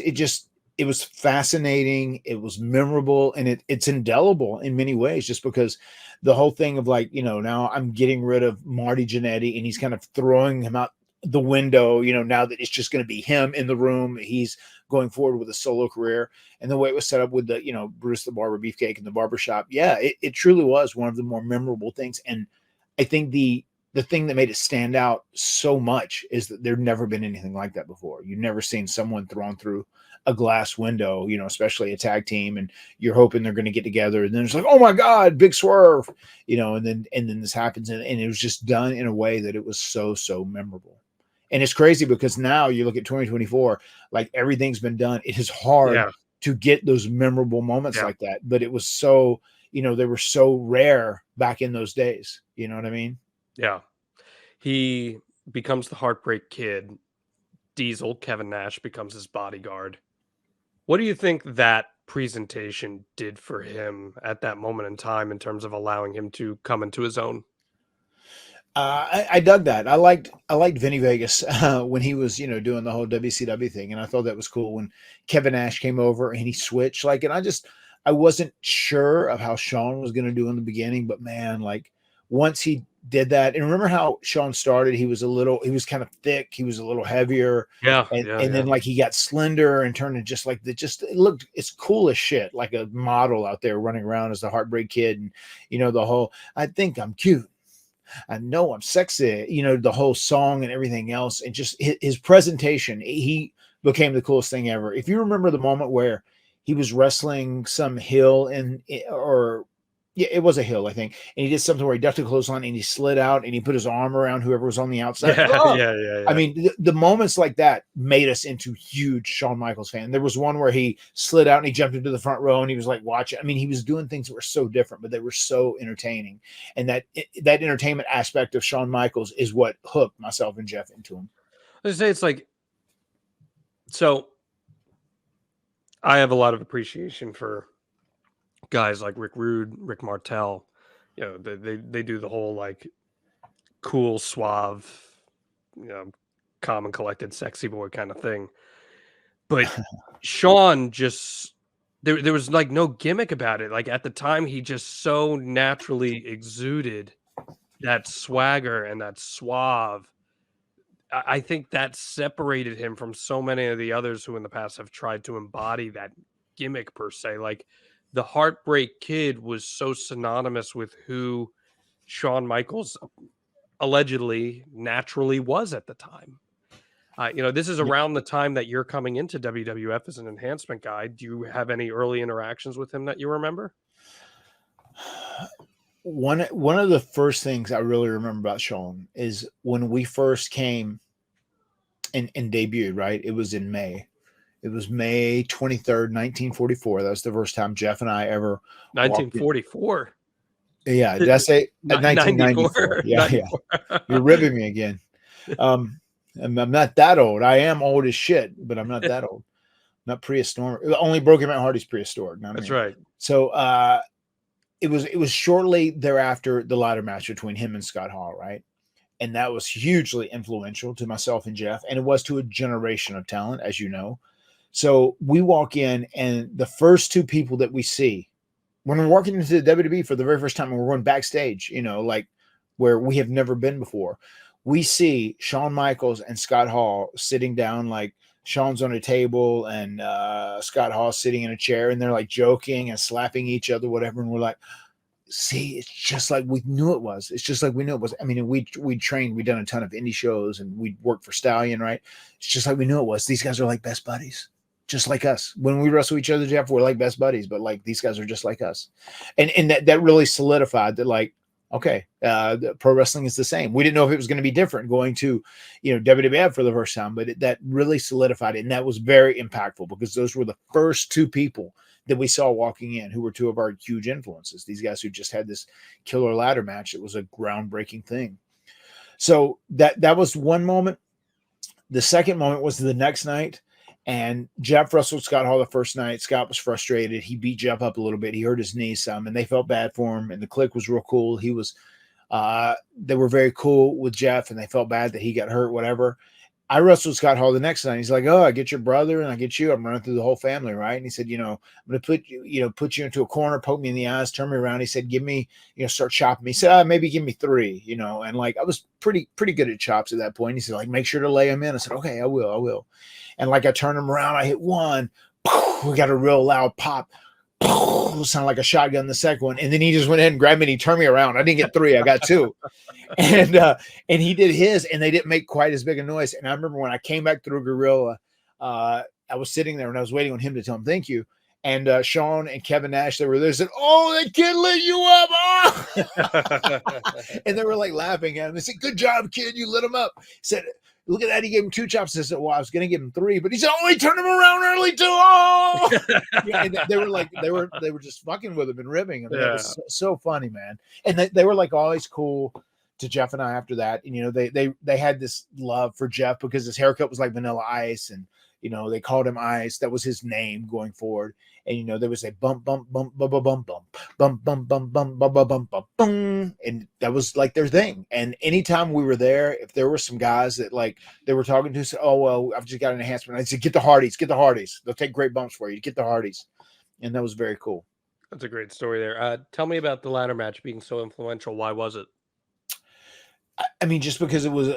fascinating. It was memorable, and it's indelible in many ways, just because the whole thing of, like, you know, now I'm getting rid of Marty Jannetty and he's kind of throwing him out the window, you know, now that it's just going to be him in the room. He's going forward with a solo career, and the way it was set up with the, you know, Bruce the Barber Beefcake and the barbershop. Yeah, it truly was one of the more memorable things. And I think the thing that made it stand out so much is that there'd never been anything like that before. You've never seen someone thrown through a glass window, you know, especially a tag team, and you're hoping they're going to get together. And then it's like, oh my God, big swerve, you know, and then this happens. And it was just done in a way that it was so, so memorable. And it's crazy because now you look at 2024, like, everything's been done. It is hard to get those memorable moments like that, but it was so, you know, they were so rare back in those days. You know what I mean? Yeah. He becomes the Heartbreak Kid. Diesel, Kevin Nash, becomes his bodyguard. What do you think that presentation did for him at that moment in time in terms of allowing him to come into his own? I dug that. I liked Vinny Vegas when he was, you know, doing the whole WCW thing, and I thought that was cool when Kevin Nash came over and he switched. Like, and I wasn't sure of how Shawn was going to do in the beginning, but man, like, once he did that, and remember how Shawn started, he was kind of thick, he was a little heavier, and then, like, he got slender and turned to just like it's cool as shit, like a model out there running around as the Heartbreak Kid, and, you know, the whole I think I'm cute, I know I'm sexy, you know, the whole song and everything else. And just his presentation, he became the coolest thing ever. If you remember the moment where he was wrestling some hill it was a hill, I think. And he did something where he ducked a clothesline and he slid out and he put his arm around whoever was on the outside. Yeah. I mean, the moments like that made us into huge Shawn Michaels fans. There was one where he slid out and he jumped into the front row and he was like watching. I mean, he was doing things that were so different, but they were so entertaining. And that entertainment aspect of Shawn Michaels is what hooked myself and Jeff into him. I say it's like, so I have a lot of appreciation for guys like Rick Rude, Rick Martel. You know, they do the whole, like, cool, suave, you know, calm and collected, sexy boy kind of thing. But Shawn just there was, like, no gimmick about it. Like, at the time, he just so naturally exuded that swagger and that suave. I think that separated him from so many of the others who in the past have tried to embody that gimmick per se. Like, the Heartbreak Kid was so synonymous with who Shawn Michaels allegedly naturally was at the time. You know, this is around the time that you're coming into WWF as an enhancement guy. Do you have any early interactions with him that you remember? one of the first things I really remember about Shawn is when we first came and debuted, right? It was in May. It was May 23rd, 1944. That was the first time Jeff and I ever walked in. 1944. Yeah, did I say 1994? 94. Yeah, yeah. You're ribbing me again. I'm not that old. I am old as shit, but I'm not that old. Not prehistoric. Only Broken Matt Hardy's prehistoric. Not That's me. right. So it was shortly thereafter the ladder match between him and Scott Hall, right? And that was hugely influential to myself and Jeff, and it was to a generation of talent, as you know. So we walk in, and the first two people that we see when we're walking into the WWE for the very first time, and we're going backstage, you know, like where we have never been before, we see Shawn Michaels and Scott Hall sitting down, like Shawn's on a table and Scott Hall sitting in a chair, and they're like joking and slapping each other, whatever. And we're like, see, it's just like we knew it was. It's just like we knew it was. I mean, we trained, we'd done a ton of indie shows, and we worked for Stallion, right? It's just like we knew it was. These guys are like best buddies, just like us. When we wrestle each other, Jeff, we're like best buddies, but like these guys are just like us. And that really solidified that, like, okay, the pro wrestling is the same. We didn't know if it was going to be different going to, you know, WWF for the first time, but that really solidified it. And that was very impactful because those were the first two people that we saw walking in who were two of our huge influences. These guys who just had this killer ladder match. It was a groundbreaking thing. So that was one moment. The second moment was the next night. And Jeff wrestled Scott Hall the first night. Scott was frustrated. He beat Jeff up a little bit. He hurt his knee some, and they felt bad for him. And the Clique was real cool. He was, they were very cool with Jeff, and they felt bad that he got hurt, whatever. I wrestled Scott Hall the next night. He's like, "Oh, I get your brother and I get you. I'm running through the whole family, right?" And he said, "You know, I'm going to put you into a corner, poke me in the eyes, turn me around." He said, "Give me, you know, start chopping me." He said, "Maybe give me 3, you know." And like I was pretty good at chops at that point. He said, "Like, make sure to lay them in." I said, "Okay, I will." And like I turned him around, I hit one. We got a real loud pop. Sounded like a shotgun the second one, and then he just went ahead and grabbed me and he turned me around. I didn't get 3, I got 2. And he did his, and they didn't make quite as big a noise. And I remember when I came back through Gorilla, I was sitting there and I was waiting on him to tell him thank you. And Shawn and Kevin Nash, they were there, said, "Oh, that kid lit you up." Oh! And they were like laughing at him. They said, "Good job, kid, you lit him up." He said, "Look at that, he gave him 2 chops." I said, "Well, I was going to give him 3, but he said, oh, he turned him around early too." Oh! Yeah, and they were like, they were just fucking with him and ribbing him. Yeah. It was so funny, man. And they were like always cool to Jeff and I after that. And, you know, they had this love for Jeff because his haircut was like Vanilla Ice, and, you know, they called him Ice. That was his name going forward. And, you know, there was a bump, bump, bump, bump, bump, bump, bump, bump, bump, bump, bump, bump, bump, bump, bump, boom. And that was like their thing. And anytime we were there, if there were some guys that like they were talking to, said, "Oh, well, I've just got an enhancement." I said, "Get the Hardys, get the Hardys. They'll take great bumps for you. Get the Hardys." And that was very cool. That's a great story there. Tell me about the ladder match being so influential. Why was it? I mean, just because it was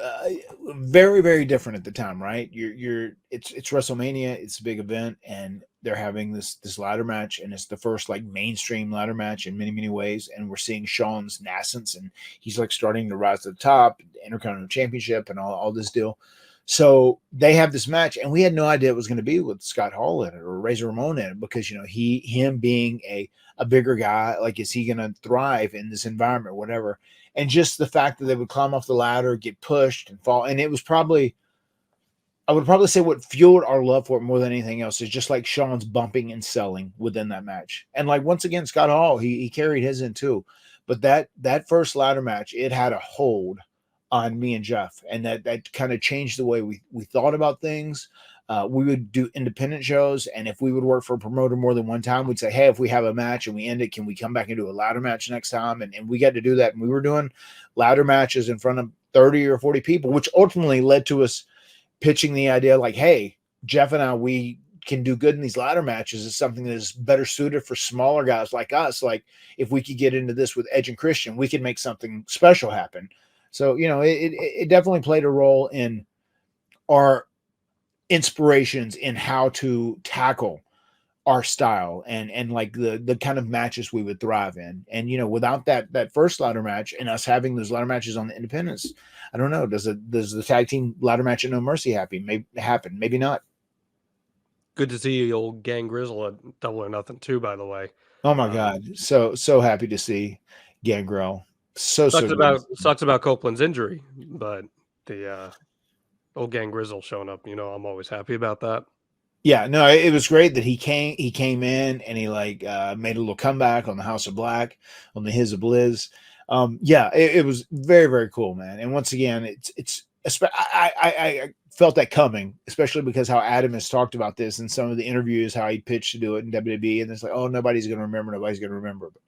very, very different at the time, right? It's WrestleMania, it's a big event, and they're having this ladder match, and it's the first like mainstream ladder match in many, many ways. And we're seeing Shawn's nascence, and he's like starting to rise to the top, the Intercontinental Championship, and all this deal. So they have this match, and we had no idea it was going to be with Scott Hall in it or Razor Ramon in it, because, you know, him being a bigger guy, like, is he going to thrive in this environment, whatever. And just the fact that they would climb off the ladder, get pushed and fall. And it was probably, I would probably say what fueled our love for it more than anything else is just like Shawn's bumping and selling within that match. And like, once again, Scott Hall, he carried his in too. But that first ladder match, it had a hold on me and Jeff. And that kind of changed the way we thought about things. We would do independent shows, and if we would work for a promoter more than one time, we'd say, "Hey, if we have a match and we end it, can we come back and do a ladder match next time?" And we got to do that. And we were doing ladder matches in front of 30 or 40 people, which ultimately led to us pitching the idea like, "Hey, Jeff and I, we can do good in these ladder matches. It's something that is better suited for smaller guys like us. Like, if we could get into this with Edge and Christian, we could make something special happen." So, you know, it definitely played a role in our inspirations in how to tackle our style and like the kind of matches we would thrive in. And, you know, without that first ladder match and us having those ladder matches on the independents, I don't know, does the tag team ladder match at No Mercy happen? Maybe not. Good to see you, old Gang Grizzle at Double or Nothing too, by the way. Oh my God. So happy to see Gangrel. So Sucks about Copeland's injury, but the old Gang Grizzle showing up, I'm always happy about that. Yeah, no, it was great that he came in and he like made a little comeback on the House of Black, on the His of Blizz. Yeah, it was very, very cool, man. And once again, I felt that coming, especially because how Adam has talked about this in some of the interviews, how he pitched to do it in WWE, and it's like, oh, nobody's going to remember. But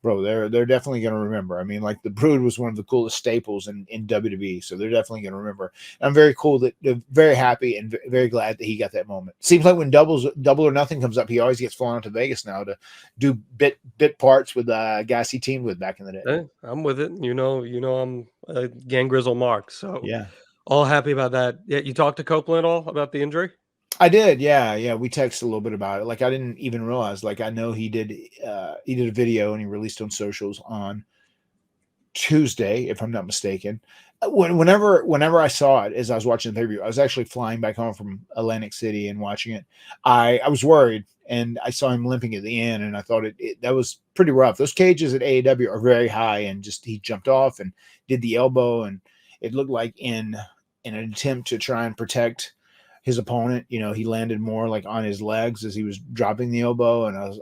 bro, they're definitely going to remember. I mean, like the Brood was one of the coolest staples in WWE, so they're definitely going to remember. And I'm very cool that they're very happy and very glad that he got that moment. Seems like when Double or Nothing comes up, he always gets flown out to Vegas now to do bit parts with guys he teamed with back in the day. Hey, I'm with it. I'm a Gang Grizzle Mark, so yeah, all happy about that. Yeah, you talked to Copeland at all about the injury? I did. Yeah. We texted a little bit about it. Like I didn't even realize. Like I know he did a video and he released on socials on Tuesday, if I'm not mistaken. Whenever I saw it as I was watching the pay-per-view, I was actually flying back home from Atlantic City and watching it. I was worried, and I saw him limping at the end, and I thought that was pretty rough. Those cages at AEW are very high, and just he jumped off and did the elbow, and it looked like in an attempt to try and protect his opponent, he landed more like on his legs as he was dropping the elbow, and I was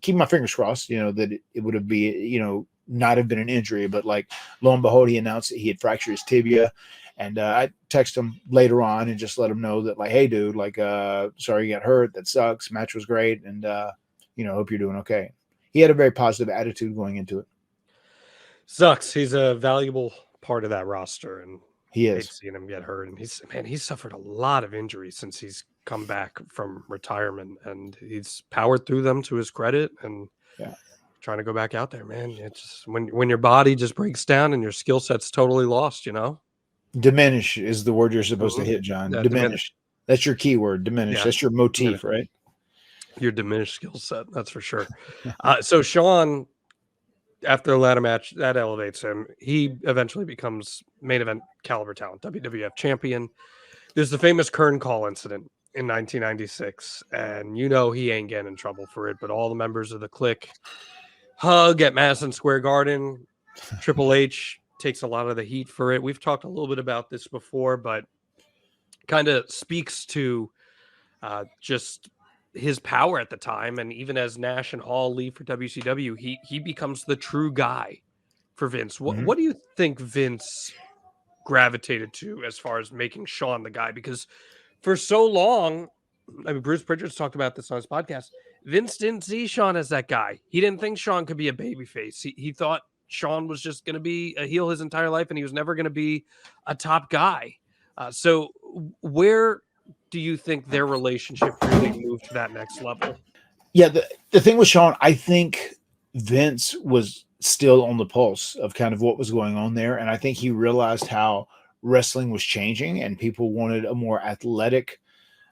keeping my fingers crossed, that it would have been, not have been an injury, but like lo and behold, he announced that he had fractured his tibia, and I texted him later on and just let him know that like, hey dude, like sorry you got hurt, that sucks, match was great, and hope you're doing okay. He had a very positive attitude going into it. Sucks. He's a valuable part of that roster, and he is. Hate seeing him get hurt, and he's suffered a lot of injuries since he's come back from retirement, and he's powered through them to his credit, and trying to go back out there, man. It's just when your body just breaks down and your skill set's totally lost, Diminish is the word you're supposed to hit, John. Yeah, diminish. That's your key word. Diminish. Yeah. That's your motif, right? Your diminished skill set, that's for sure. So Shawn, after the ladder match, that elevates him. He eventually becomes main event caliber talent, WWF champion. There's the famous Kern Call incident in 1996, and he ain't getting in trouble for it, but all the members of the clique hug at Madison Square Garden. Triple H takes a lot of the heat for it. We've talked a little bit about this before, but kind of speaks to just his power at the time. And even as Nash and Hall leave for WCW, he becomes the true guy for Vince. What do you think Vince gravitated to as far as making Shawn the guy? Because for so long, I mean, Bruce Pritchard's talked about this on his podcast, Vince didn't see Shawn as that guy. He didn't think Shawn could be a babyface. He thought Shawn was just going to be a heel his entire life, and he was never going to be a top guy. So where do you think their relationship really moved to that next level? Yeah, the thing with Shawn, I think Vince was still on the pulse of kind of what was going on there, and I think he realized how wrestling was changing, and people wanted a more athletic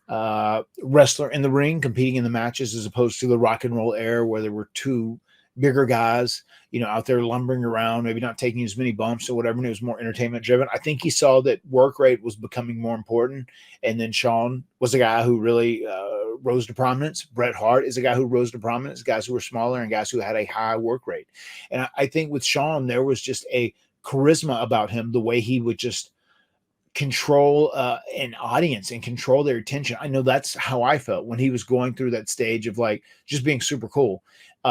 wrestler in the ring competing in the matches, as opposed to the rock and roll era where there were two bigger guys, out there lumbering around, maybe not taking as many bumps or whatever, and it was more entertainment driven. I think he saw that work rate was becoming more important, and then Shawn was a guy who really rose to prominence. Bret Hart is a guy who rose to prominence, guys who were smaller and guys who had a high work rate. And I think with Shawn, there was just a charisma about him, the way he would just control an audience and control their attention. I know that's how I felt when he was going through that stage of like just being super cool.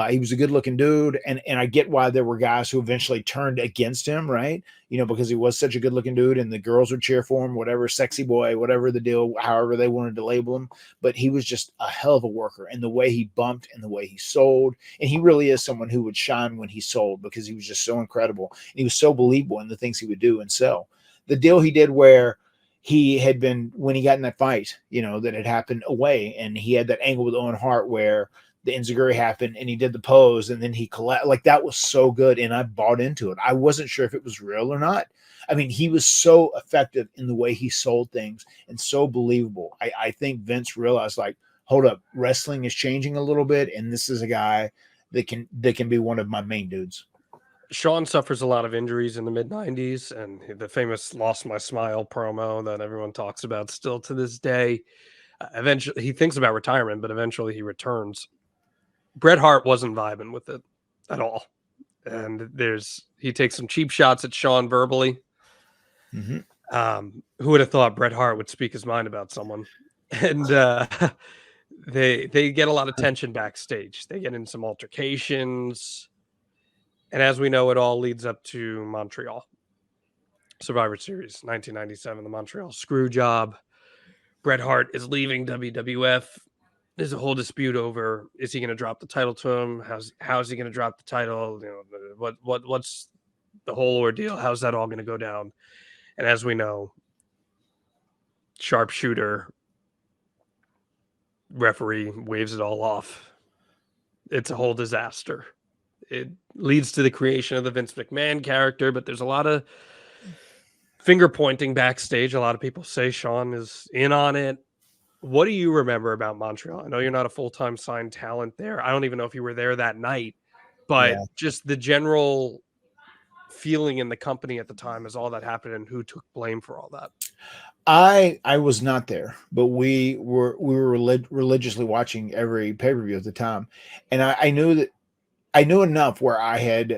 He was a good looking dude, and I get why there were guys who eventually turned against him, right? Because he was such a good looking dude, and the girls would cheer for him, whatever, sexy boy, whatever the deal, however they wanted to label him. But he was just a hell of a worker, and the way he bumped and the way he sold, and he really is someone who would shine when he sold, because he was just so incredible. And he was so believable in the things he would do and sell. The deal he did where he had been, when he got in that fight, that had happened away, and he had that angle with Owen Hart where the enziguri happened and he did the pose and then he collapsed. Like, that was so good, and I bought into it. I wasn't sure if it was real or not. I mean, he was so effective in the way he sold things and so believable. I think Vince realized, like, hold up, wrestling is changing a little bit, and this is a guy that can be one of my main dudes. Shawn suffers a lot of injuries in the mid-90s, and the famous Lost My Smile promo that everyone talks about still to this day. Eventually, he thinks about retirement, but eventually he returns. Bret Hart wasn't vibing with it at all. and he takes some cheap shots at Shawn verbally. Who would have thought Bret Hart would speak his mind about someone? And they get a lot of tension backstage. They get in some altercations, and as we know, it all leads up to Montreal Survivor Series 1997, the Montreal Screwjob. Bret Hart is leaving WWF. There's a whole dispute over, is he going to drop the title to him? How's he going to drop the title? You know, what's the whole ordeal? How's that all going to go down? And as we know, sharpshooter referee waves it all off. It's a whole disaster. It leads to the creation of the Vince McMahon character, but there's a lot of finger pointing backstage. A lot of people say Shawn is in on it. What do you remember about Montreal? I know you're not a full-time signed talent there. I don't even know if you were there that night, but just the general feeling in the company at the time as all that happened and who took blame for all that. I was not there, but we were religiously watching every pay-per-view at the time. And I knew enough where I had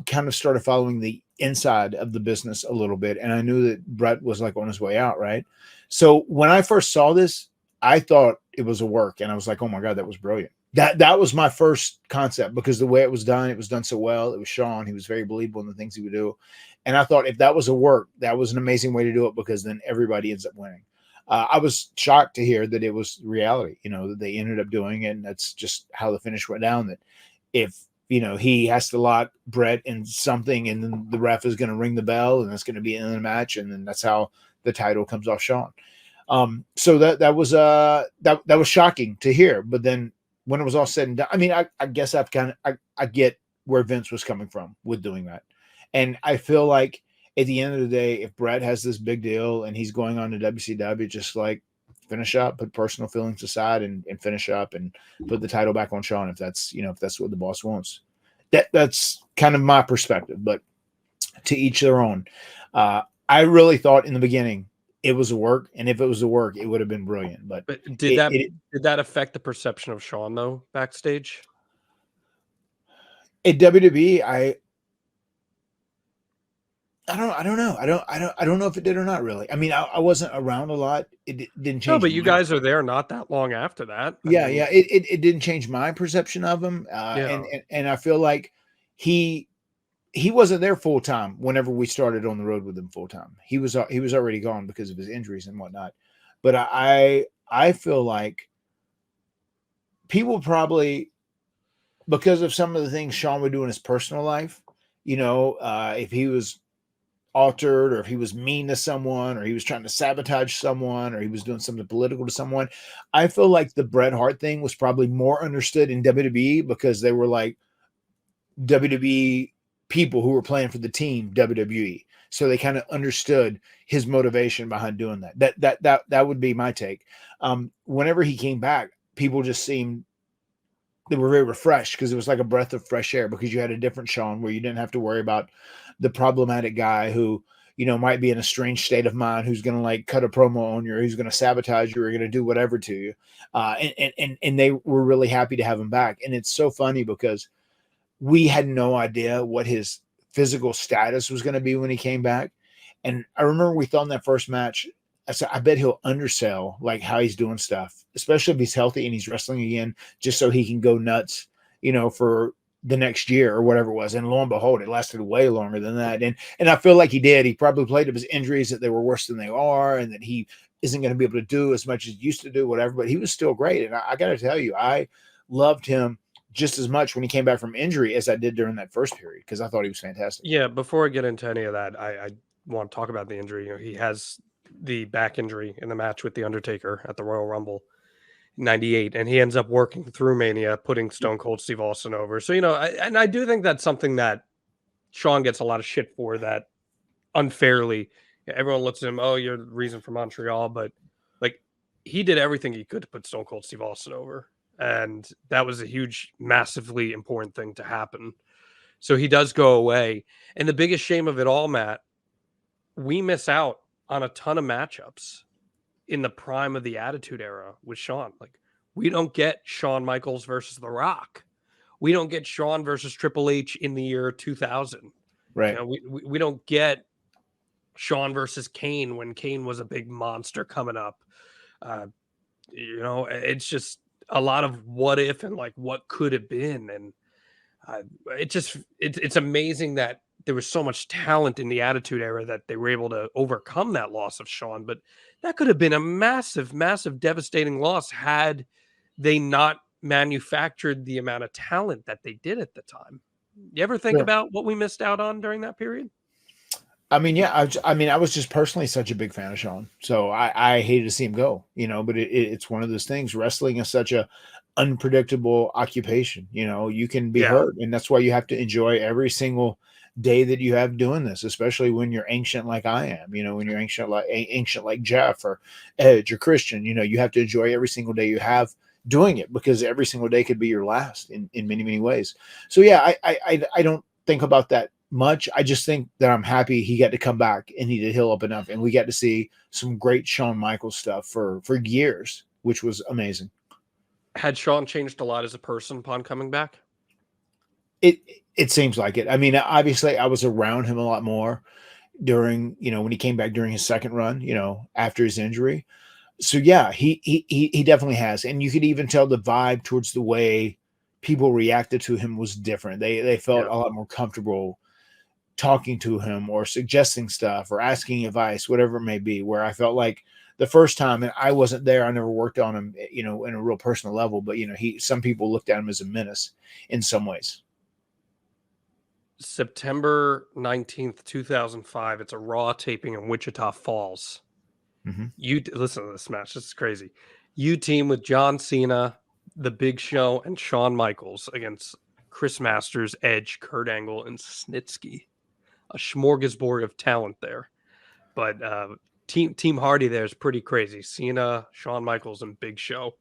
kind of started following the inside of the business a little bit. And I knew that Bret was like on his way out. Right. So when I first saw this, I thought it was a work, and I was like, oh my God, that was brilliant. That was my first concept, because the way it was done so well. It was Shawn. He was very believable in the things he would do. And I thought if that was a work, that was an amazing way to do it, because then everybody ends up winning. I was shocked to hear that it was reality, that they ended up doing it. And that's just how the finish went down, that if, he has to lock Bret in something, and then the ref is going to ring the bell, and that's going to be in the match. And then that's how the title comes off Shawn. So that was shocking to hear. But then when it was all said and done, I mean, I guess I get where Vince was coming from with doing that. And I feel like at the end of the day, if Bret has this big deal and he's going on to WCW, just like finish up, put personal feelings aside, and finish up and put the title back on Shawn, if that's what the boss wants. That's kind of my perspective, but to each their own. I really thought in the beginning it was a work, and if it was a work, it would have been brilliant. But did that affect the perception of Shawn though backstage? At WWE, I don't know. I don't know if it did or not, really. I mean, I wasn't around a lot. It didn't change. No, but you guys are there not that long after that. Yeah. It didn't change my perception of him. And I feel like he wasn't there full time whenever we started on the road with him full time. He was already gone because of his injuries and whatnot. But I feel like people probably, because of some of the things Shawn would do in his personal life, if he was altered, or if he was mean to someone, or he was trying to sabotage someone, or he was doing something political to someone, I feel like the Bret Hart thing was probably more understood in WWE, because they were like WWE people who were playing for the team WWE. So they kind of understood his motivation behind doing that. That would be my take. Whenever he came back, people just seemed, they were very refreshed, because it was like a breath of fresh air, because you had a different Shawn where you didn't have to worry about the problematic guy who, might be in a strange state of mind, who's going to like cut a promo on you, or who's going to sabotage you, or going to do whatever to you. And they were really happy to have him back. And it's so funny, because we had no idea what his physical status was going to be when he came back. And I remember we thought in that first match, I said, I bet he'll undersell like how he's doing stuff, especially if he's healthy and he's wrestling again, just so he can go nuts, for the next year or whatever it was. And lo and behold, it lasted way longer than that. And I feel like he did. He probably played up his injuries, that they were worse than they are, and that he isn't going to be able to do as much as he used to do, whatever. But he was still great. And I got to tell you, I loved him just as much when he came back from injury as I did during that first period, because I thought he was fantastic. Yeah, before I get into any of that, I want to talk about the injury. He has the back injury in the match with The Undertaker at the Royal Rumble 98, and he ends up working through Mania, putting Stone Cold Steve Austin over. So, I do think that's something that Shawn gets a lot of shit for, that unfairly everyone looks at him, oh, you're the reason for Montreal, but like, he did everything he could to put Stone Cold Steve Austin over. And that was a huge, massively important thing to happen. So he does go away. And the biggest shame of it all, Matt, we miss out on a ton of matchups in the prime of the Attitude Era with Shawn. Like, we don't get Shawn Michaels versus The Rock, We don't get Shawn versus Triple H in the year 2000. Right. You know, we don't get Shawn versus Kane when Kane was a big monster coming up. You know, it's just a lot of what if and like what could have been. And it's amazing that there was so much talent in the Attitude Era that they were able to overcome that loss of Shawn. But that could have been a massive, massive, devastating loss had they not manufactured the amount of talent that they did at the time. You ever think about what we missed out on during that period? I mean, yeah, I was just personally such a big fan of Shawn, so I hated to see him go, you know. But it's one of those things. Wrestling is such a unpredictable occupation. You know, you can be hurt, and that's why you have to enjoy every single day that you have doing this, especially when you're ancient like I am. You know, when you're ancient like Jeff or Edge or Christian. You know, you have to enjoy every single day you have doing it, because every single day could be your last in many, many ways. So yeah, I don't think about that much. I just think that I'm happy he got to come back and he did heal up enough, and we got to see some great Shawn Michaels stuff for years, which was amazing. Had Shawn changed a lot as a person upon coming back? It seems like it. I mean, obviously I was around him a lot more during, you know, when he came back during his second run, you know, after his injury. So yeah, he definitely has. And you could even tell the vibe towards the way people reacted to him was different. They felt a lot more comfortable talking to him or suggesting stuff or asking advice, whatever it may be, where I felt like the first time, and I wasn't there, I never worked on him, you know, in a real personal level, but you know, some people looked at him as a menace in some ways. September 19th, 2005. It's a Raw taping in Wichita Falls. Mm-hmm. You listen to this match. This is crazy. You team with John Cena, The Big Show, and Shawn Michaels against Chris Masters, Edge, Kurt Angle, and Snitsky. A smorgasbord of talent there. But Team Hardy there is pretty crazy. Cena, Shawn Michaels, and Big Show.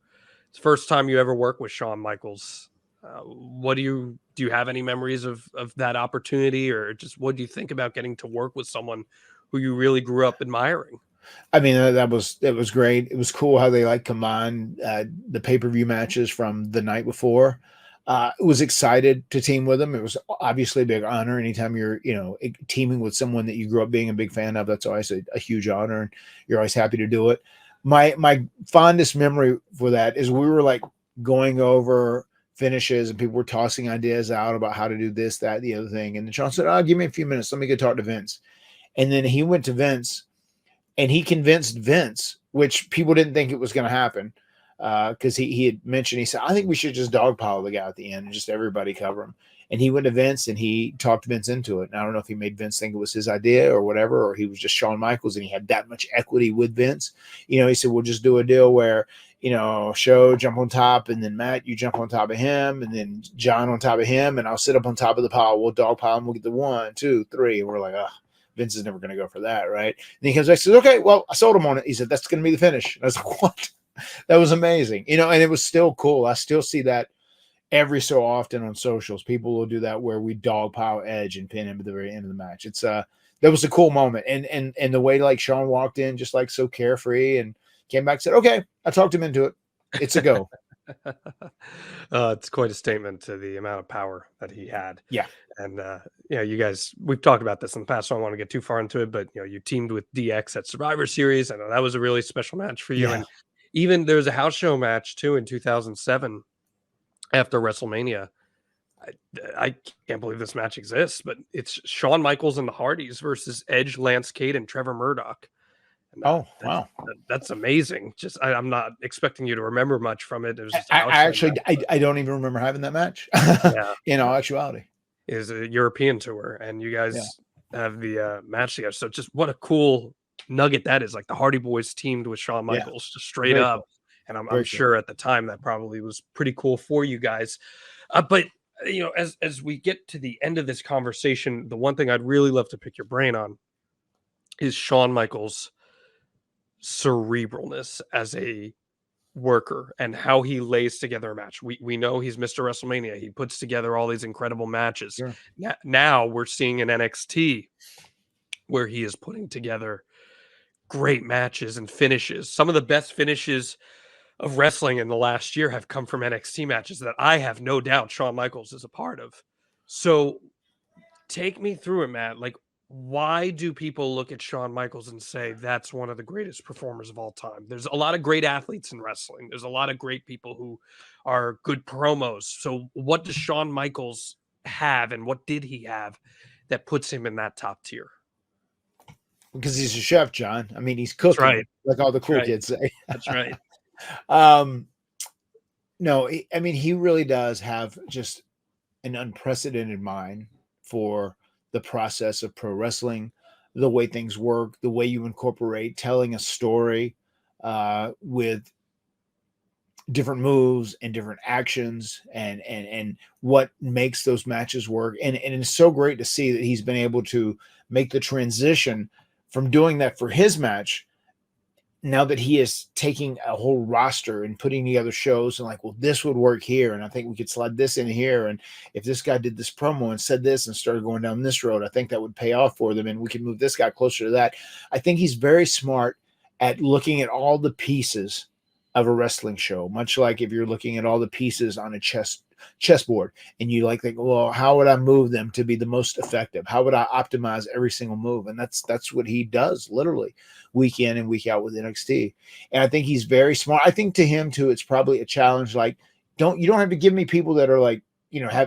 It's the first time you ever work with Shawn Michaels. What do you have any memories of that opportunity, or just what do you think about getting to work with someone who you really grew up admiring? I mean, it was great. It was cool how they like combined the pay-per-view matches from the night before. Was excited to team with them. It was obviously a big honor. Anytime you're, you know, teaming with someone that you grew up being a big fan of, that's always a huge honor, and you're always happy to do it. My fondest memory for that is we were like going over finishes and people were tossing ideas out about how to do this, that, the other thing. And then Shawn said, "Oh, give me a few minutes. Let me go talk to Vince." And then he went to Vince and he convinced Vince, which people didn't think it was going to happen. Because he had mentioned, he said, "I think we should just dogpile the guy at the end and just everybody cover him." And he went to Vince and he talked Vince into it. And I don't know if he made Vince think it was his idea or whatever, or he was just Shawn Michaels and he had that much equity with Vince. You know, he said, "We'll just do a deal where, you know, Show jump on top, and then Matt, you jump on top of him, and then John on top of him, and I'll sit up on top of the pile. We'll dogpile and we'll get the 1, 2, 3." And we're like, "Oh, Vince is never going to go for that, right?" And he comes back and says, "Okay, well, I sold him on it." He said, "That's going to be the finish." And I was like, "What?" That was amazing, you know, and it was still cool. I still see that every so often on socials. People will do that where we dogpile Edge and pin him at the very end of the match. It's that was a cool moment, and the way like Shawn walked in just like so carefree and came back and said, "Okay, I talked him into it. It's a go." It's quite a statement to the amount of power that he had. Yeah. And you know, you guys, we've talked about this in the past, so I don't want to get too far into it, but you know, you teamed with DX at Survivor Series. I know that was a really special match for you. Yeah. And even there was a house show match too in 2007 after WrestleMania. I can't believe this match exists, but it's Shawn Michaels and the Hardys versus Edge, Lance Cade, and Trevor Murdoch. And, wow, that's amazing. Just I'm not expecting you to remember much from it. It was just I don't even remember having that match. Yeah. In all actuality, is a European tour, and you guys have the match together. So just what a cool nugget that is. Like the Hardy Boys teamed with Shawn Michaels, just straight Very up. Cool. And I'm sure at the time that probably was pretty cool for you guys. But you know, as we get to the end of this conversation, the one thing I'd really love to pick your brain on is Shawn Michaels' cerebralness as a worker and how he lays together a match. We know he's Mr. WrestleMania. He puts together all these incredible matches. Sure. Now we're seeing an NXT where he is putting together great matches and finishes. Some of the best finishes of wrestling in the last year have come from NXT matches that I have no doubt Shawn Michaels is a part of. So take me through it, Matt. Like, why do people look at Shawn Michaels and say that's one of the greatest performers of all time? There's a lot of great athletes in wrestling. There's a lot of great people who are good promos. So what does Shawn Michaels have, and what did he have that puts him in that top tier? Because he's a chef, John. I mean, he's That's cooking, right. like all the That's cool right. kids say. That's right. No, I mean, he really does have just an unprecedented mind for the process of pro wrestling, the way things work, the way you incorporate telling a story with different moves and different actions, and what makes those matches work. And it's so great to see that he's been able to make the transition from doing that for his match, now that he is taking a whole roster and putting together shows and like, well, this would work here, and I think we could slide this in here, and if this guy did this promo and said this and started going down this road, I think that would pay off for them, and we can move this guy closer to that. I think he's very smart at looking at all the pieces of a wrestling show, much like if you're looking at all the pieces on a chessboard, and you like think, well, how would I move them to be the most effective? How would I optimize every single move? And that's what he does, literally, week in and week out with NXT. And I think he's very smart. I think to him too, it's probably a challenge. Like, you don't have to give me people that are like,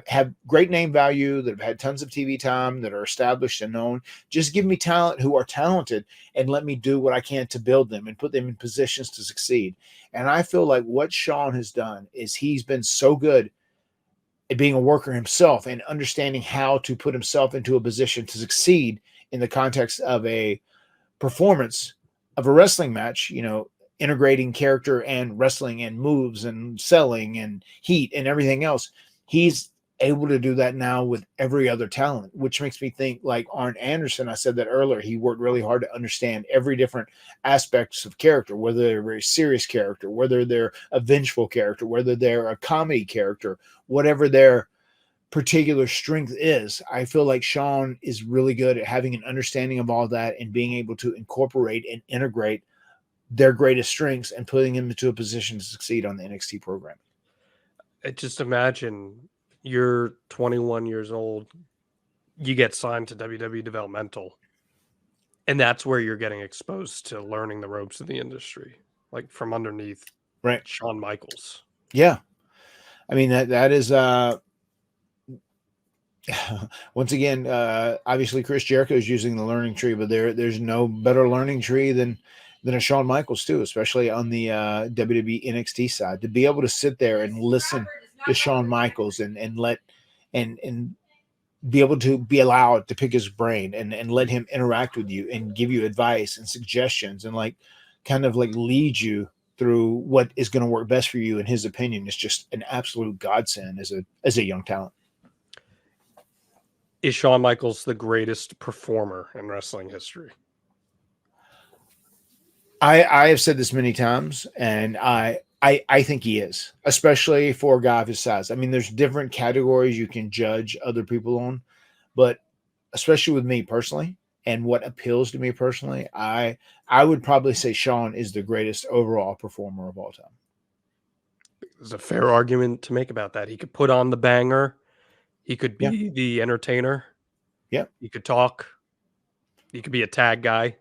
have great name value, that have had tons of TV time, that are established and known. Just give me talent who are talented, and let me do what I can to build them and put them in positions to succeed. And I feel like what Shawn has done is he's been so good at being a worker himself and understanding how to put himself into a position to succeed in the context of a performance of a wrestling match, integrating character and wrestling and moves and selling and heat and everything else. He's able to do that now with every other talent, which makes me think like Arn Anderson. I said that earlier. He worked really hard to understand every different aspects of character, whether they're a very serious character, whether they're a vengeful character, whether they're a comedy character, whatever their particular strength is. I feel like Shawn is really good at having an understanding of all that and being able to incorporate and integrate their greatest strengths and putting them into a position to succeed on the NXT program. Just imagine you're 21 years old, you get signed to WWE Developmental, and that's where you're getting exposed to learning the ropes of the industry, like from underneath, right? Shawn Michaels. Yeah. I mean, that is, once again, obviously Chris Jericho is using the learning tree, but there's no better learning tree than a Shawn Michaels too, especially on the WWE NXT side, to be able to sit there and listen to Shawn Michaels and be able to be allowed to pick his brain and let him interact with you and give you advice and suggestions and like kind of like lead you through what is going to work best for you in his opinion is just an absolute godsend as a young talent. Is Shawn Michaels the greatest performer in wrestling history? I have said this many times, and I think he is, especially for a guy of his size. I mean, there's different categories you can judge other people on, but especially with me personally and what appeals to me personally, I would probably say Shawn is the greatest overall performer of all time. There's a fair argument to make about that. He could put on the banger. He could be the entertainer. Yeah. He could talk. He could be a tag guy.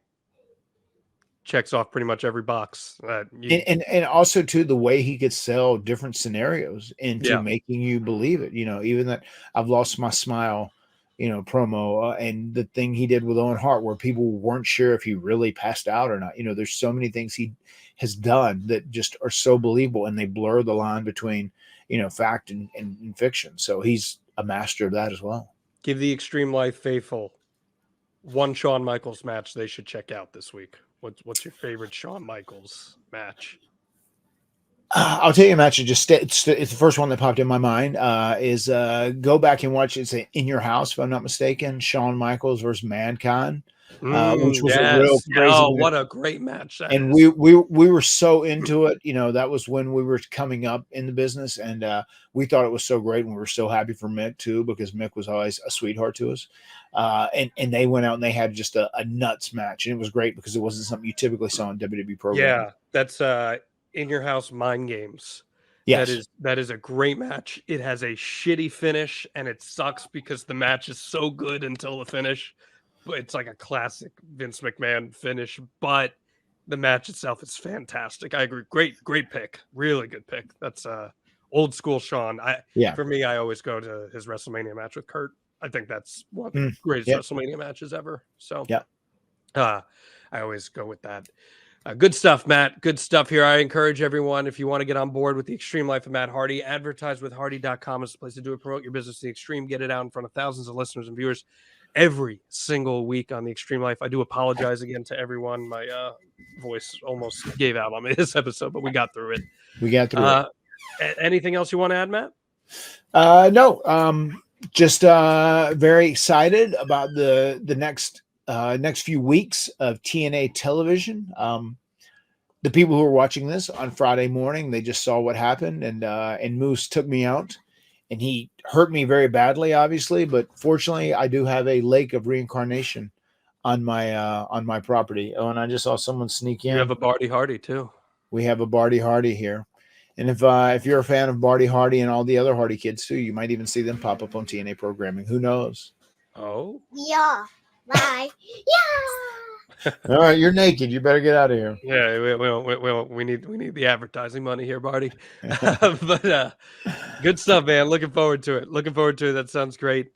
Checks off pretty much every box. And also too, the way he could sell different scenarios into making you believe it. Even that I've lost my smile, promo, and the thing he did with Owen Hart, where people weren't sure if he really passed out or not. There's so many things he has done that just are so believable, and they blur the line between fact and fiction. So he's a master of that as well. Give the Extreme Life faithful one Shawn Michaels match they should check out this week. What's your favorite Shawn Michaels match? I'll tell you a match. It's the first one that popped in my mind. Is go back and watch. It's In Your House, if I'm not mistaken. Shawn Michaels versus Mankind, which was a real crazy. Oh, what a great match that and is. we were so into it. That was when we were coming up in the business, and we thought it was so great, and we were so happy for Mick too, because Mick was always a sweetheart to us. And they went out and they had just a nuts match, and it was great because it wasn't something you typically saw in WWE programming. Yeah, that's In Your House Mind Games. Yes. That is a great match. It has a shitty finish, and it sucks because the match is so good until the finish. But it's like a classic Vince McMahon finish. But the match itself is fantastic. I agree. Great pick. Really good pick. That's old school Shawn. For me, I always go to his WrestleMania match with Kurt. I think that's one of the greatest WrestleMania matches ever. So I always go with that. Good stuff, Matt. Good stuff here. I encourage everyone, if you want to get on board with the Extreme Life of Matt Hardy, advertisewithhardy.com is the place to do it. Promote your business to the extreme. Get it out in front of thousands of listeners and viewers every single week on the Extreme Life. I do apologize again to everyone. My voice almost gave out on me this episode, but we got through it. Anything else you want to add, Matt? No. Just very excited about the next few weeks of TNA television. The people who are watching this on Friday morning, they just saw what happened, and Moose took me out, and he hurt me very badly, obviously, but fortunately I do have a lake of reincarnation on my property. Oh, and I just saw someone sneak in. You have a Barty Hardy too. We have a Barty Hardy here. And if you're a fan of Barty Hardy and all the other Hardy kids too, you might even see them pop up on TNA programming. Who knows? Oh. Yeah. Bye. Yeah. All right, you're naked. You better get out of here. Yeah, we need the advertising money here, Barty. But good stuff, man. Looking forward to it. That sounds great.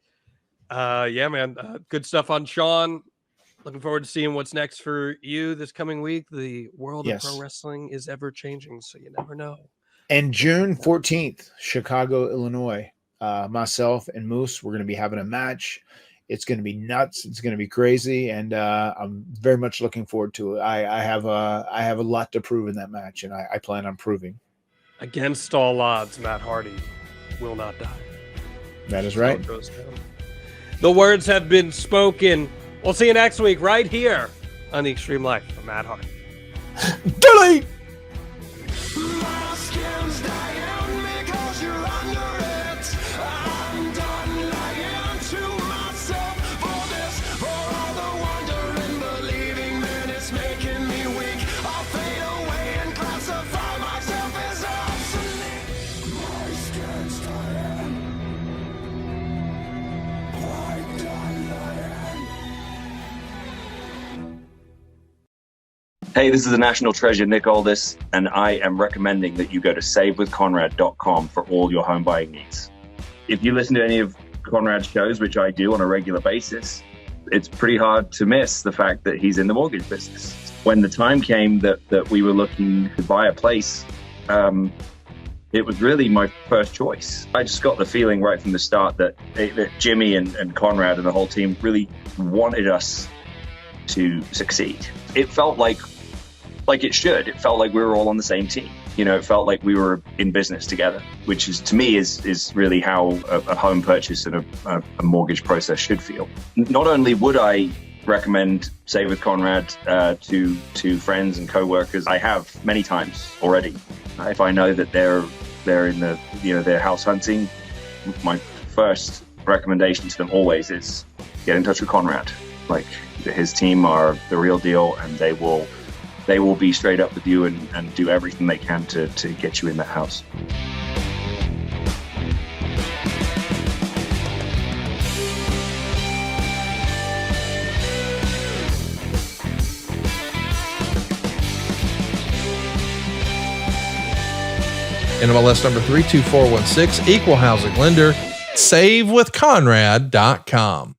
Yeah, man. Good stuff on Shawn. Looking forward to seeing what's next for you this coming week. The world of pro wrestling is ever changing, so you never know. And June 14th, Chicago, Illinois. Myself and Moose, we're going to be having a match. It's going to be nuts. It's going to be crazy, and I'm very much looking forward to it. I have a lot to prove in that match, and I plan on proving. Against all odds, Matt Hardy will not die. That is right. The words have been spoken. We'll see you next week right here on the Extreme Life of Matt Hardy. Delete! Hey, this is the National Treasure, Nick Aldis, and I am recommending that you go to savewithconrad.com for all your home buying needs. If you listen to any of Conrad's shows, which I do on a regular basis, it's pretty hard to miss the fact that he's in the mortgage business. When the time came that we were looking to buy a place, it was really my first choice. I just got the feeling right from the start that Jimmy and Conrad and the whole team really wanted us to succeed. It felt like it should. It felt like we were all on the same team. You know, it felt like we were in business together, which is, to me, is really how a home purchase and a mortgage process should feel. Not only would I recommend Save with Conrad to friends and coworkers, I have many times already. If I know that they're in the, they're house hunting, my first recommendation to them always is get in touch with Conrad. Like, his team are the real deal, and they will be straight up with you and do everything they can to get you in that house. NMLS number 32416, equal housing lender, savewithconrad.com.